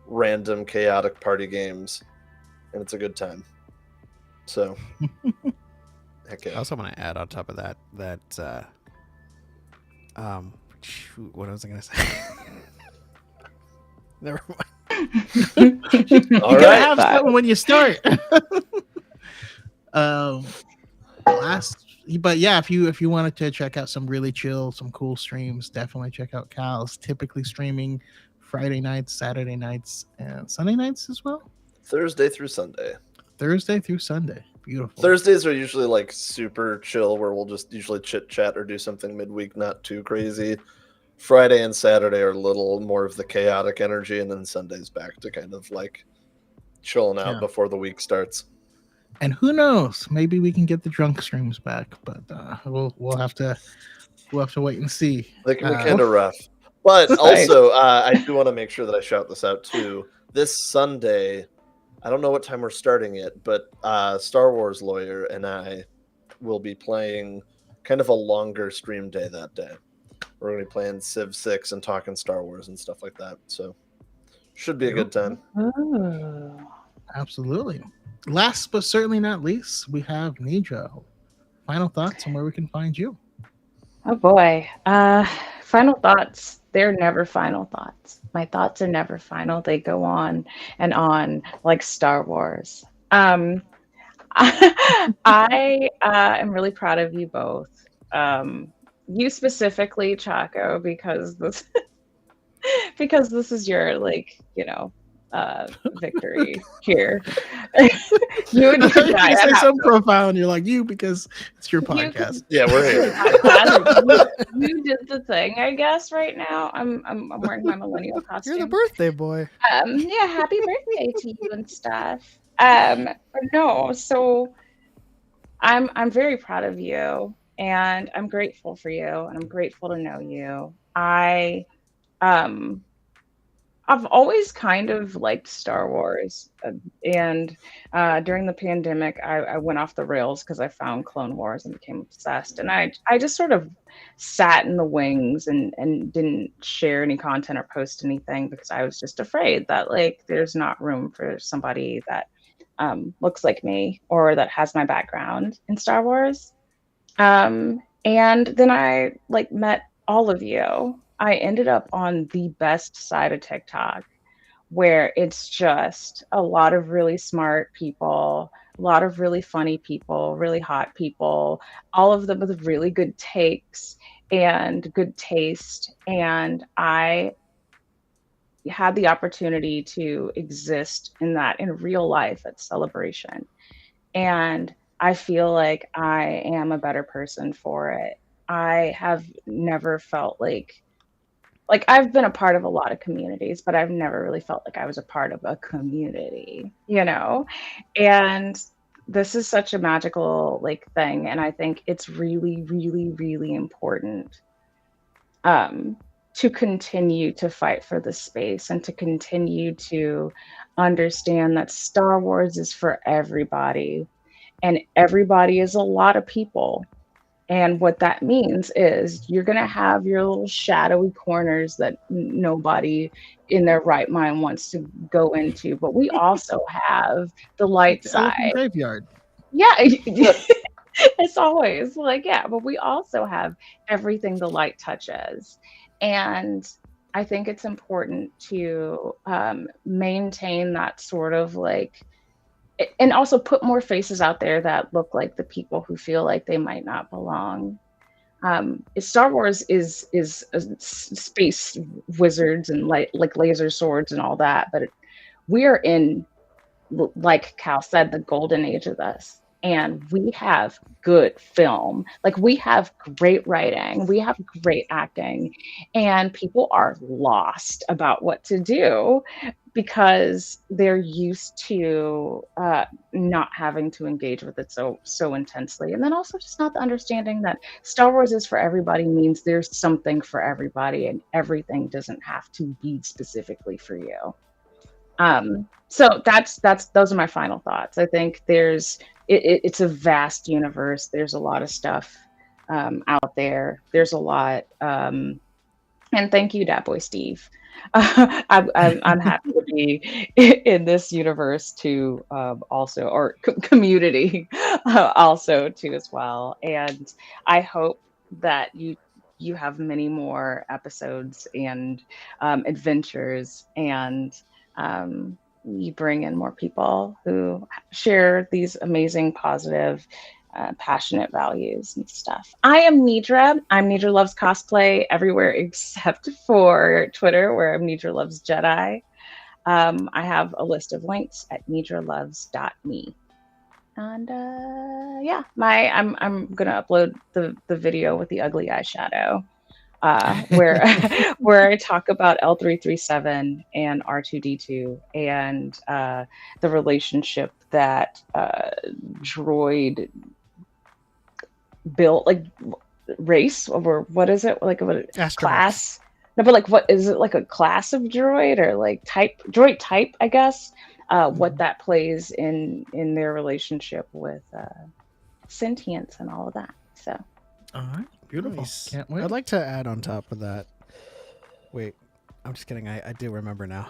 random chaotic party games, and it's a good time. So heck yeah. I also want to add on top of that shoot, what was I gonna say? Never mind. You All gotta right. have something when you start. But yeah, if you wanted to check out some really chill, some cool streams, definitely check out Cal's. Typically streaming Friday nights, Saturday nights, and Sunday nights as well. Thursday through Sunday. Thursday through Sunday. Beautiful. Thursdays are usually like super chill, where we'll just usually chit chat or do something midweek, not too crazy. Friday and Saturday are a little more of the chaotic energy, and then Sunday's back to kind of like chilling out before the week starts. And who knows? Maybe we can get the drunk streams back, but we'll have to wait and see. They can be kind of rough. But also, I do want to make sure that I shout this out too. This Sunday, I don't know what time we're starting it, but Star Wars Lawyer and I will be playing kind of a longer stream day that day. We're going to be playing Civ 6 and talking Star Wars and stuff like that. So should be a good time. Oh. Absolutely. Last but certainly not least, we have Nidra. Final thoughts on where we can find you. Oh boy. Final thoughts. They're never final thoughts. My thoughts are never final. They go on and on like Star Wars. I am really proud of you both. You specifically, Chaco, because this is your, like, victory here. You and your guy say some profile and you're like, you, because it's your podcast. Yeah, we're here. You did the thing, I guess. Right now, I'm wearing my millennial costume. You're the birthday boy. Yeah, happy birthday to you and stuff. But no, so I'm very proud of you, and I'm grateful for you, and I'm grateful to know you. I've always kind of liked Star Wars, and during the pandemic, I went off the rails because I found Clone Wars and became obsessed. And I just sort of sat in the wings and didn't share any content or post anything because I was just afraid that, like, there's not room for somebody that looks like me or that has my background in Star Wars. And then I met all of you. I ended up on the best side of TikTok, where it's just a lot of really smart people, a lot of really funny people, really hot people, all of them with really good takes and good taste. And I had the opportunity to exist in that in real life at Celebration. And I feel like I am a better person for it. I have never felt like I've been a part of a lot of communities, but I've never really felt like I was a part of a community, and this is such a magical thing. And I think it's really, really, really important to continue to fight for the space and to continue to understand that Star Wars is for everybody, and everybody is a lot of people. And what that means is you're going to have your little shadowy corners that nobody in their right mind wants to go into. But we also have the light side. Graveyard. Yeah. It's always but we also have everything the light touches. And I think it's important to maintain that sort of like, and also put more faces out there that look like the people who feel like they might not belong. Star Wars is space wizards and like laser swords and all that, but we are in, like Cal said, the golden age of this. And we have good film. Like we have great writing, we have great acting, and people are lost about what to do because they're used to not having to engage with it so intensely. And then also just not the understanding that Star Wars is for everybody means there's something for everybody, and everything doesn't have to be specifically for you. So that's those are my final thoughts. I think it's a vast universe. There's a lot of stuff out there. There's a lot, and thank you, Dat Boy Steve. I'm happy to be in this universe too, also, or community also too as well. And I hope that you have many more episodes and adventures, and you bring in more people who share these amazing, positive, passionate values and stuff. I am Nidra. I'm Nidra Loves Cosplay everywhere except for Twitter, where I'm Nidra Loves Jedi. I have a list of links at nidraloves.me. And yeah, I'm gonna upload the video with the ugly eyeshadow. Where where I talk about L337 and R2D2 and the relationship that droid built, like race, or what is it, like a class? No, but like, what is it, like a class of droid, or like droid type, I guess. What that plays in their relationship with sentience and all of that. So. All right. Beautiful. Nice. Can't wait. I'd like to add on top of that. Wait, I'm just kidding. I do remember now.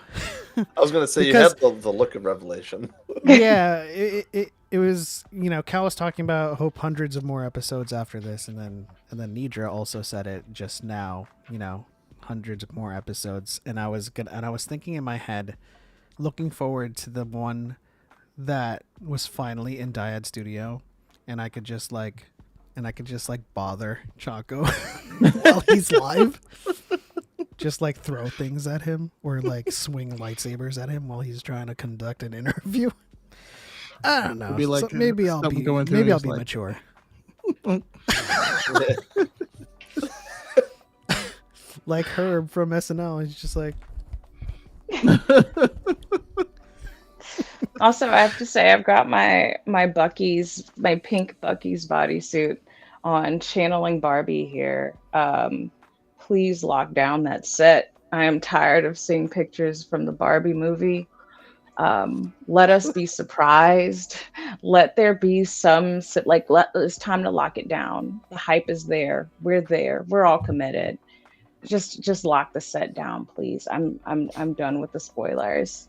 I was going to say, because you had the look of Revelation. Yeah, it was, Cal was talking about hope hundreds of more episodes after this, and then Nidra also said it just now, hundreds of more episodes, and I was thinking in my head, looking forward to the one that was finally in Dyad Studio, and I could just bother Chaco while he's live. Just like throw things at him, or like swing lightsabers at him while he's trying to conduct an interview. I don't know. Be like, so maybe I'll be mature. Like Herb from SNL, he's just like. Also, I have to say, I've got my pink Bucky's bodysuit on, channeling Barbie here. Please lock down that set. I am tired of seeing pictures from the Barbie movie. Let us be surprised. Let there be some, it's time to lock it down. The hype is there. We're there. We're all committed. Just lock the set down, please. I'm done with the spoilers.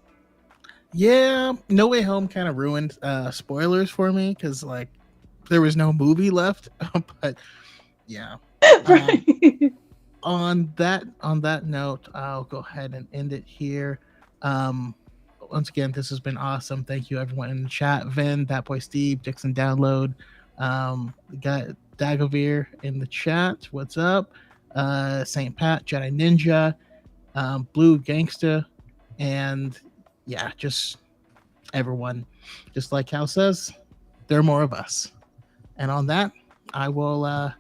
Yeah, No Way Home kind of ruined spoilers for me, because like there was no movie left. But yeah. Right. On that note, I'll go ahead and end it here. Once again, this has been awesome. Thank you everyone in the chat. Vin, That Boy Steve, Dixon Download. We got Dagobir in the chat. What's up? St. Pat, Jedi Ninja, Blue Gangsta, and yeah, just everyone. Just like Cal says, there are more of us. And on that, I will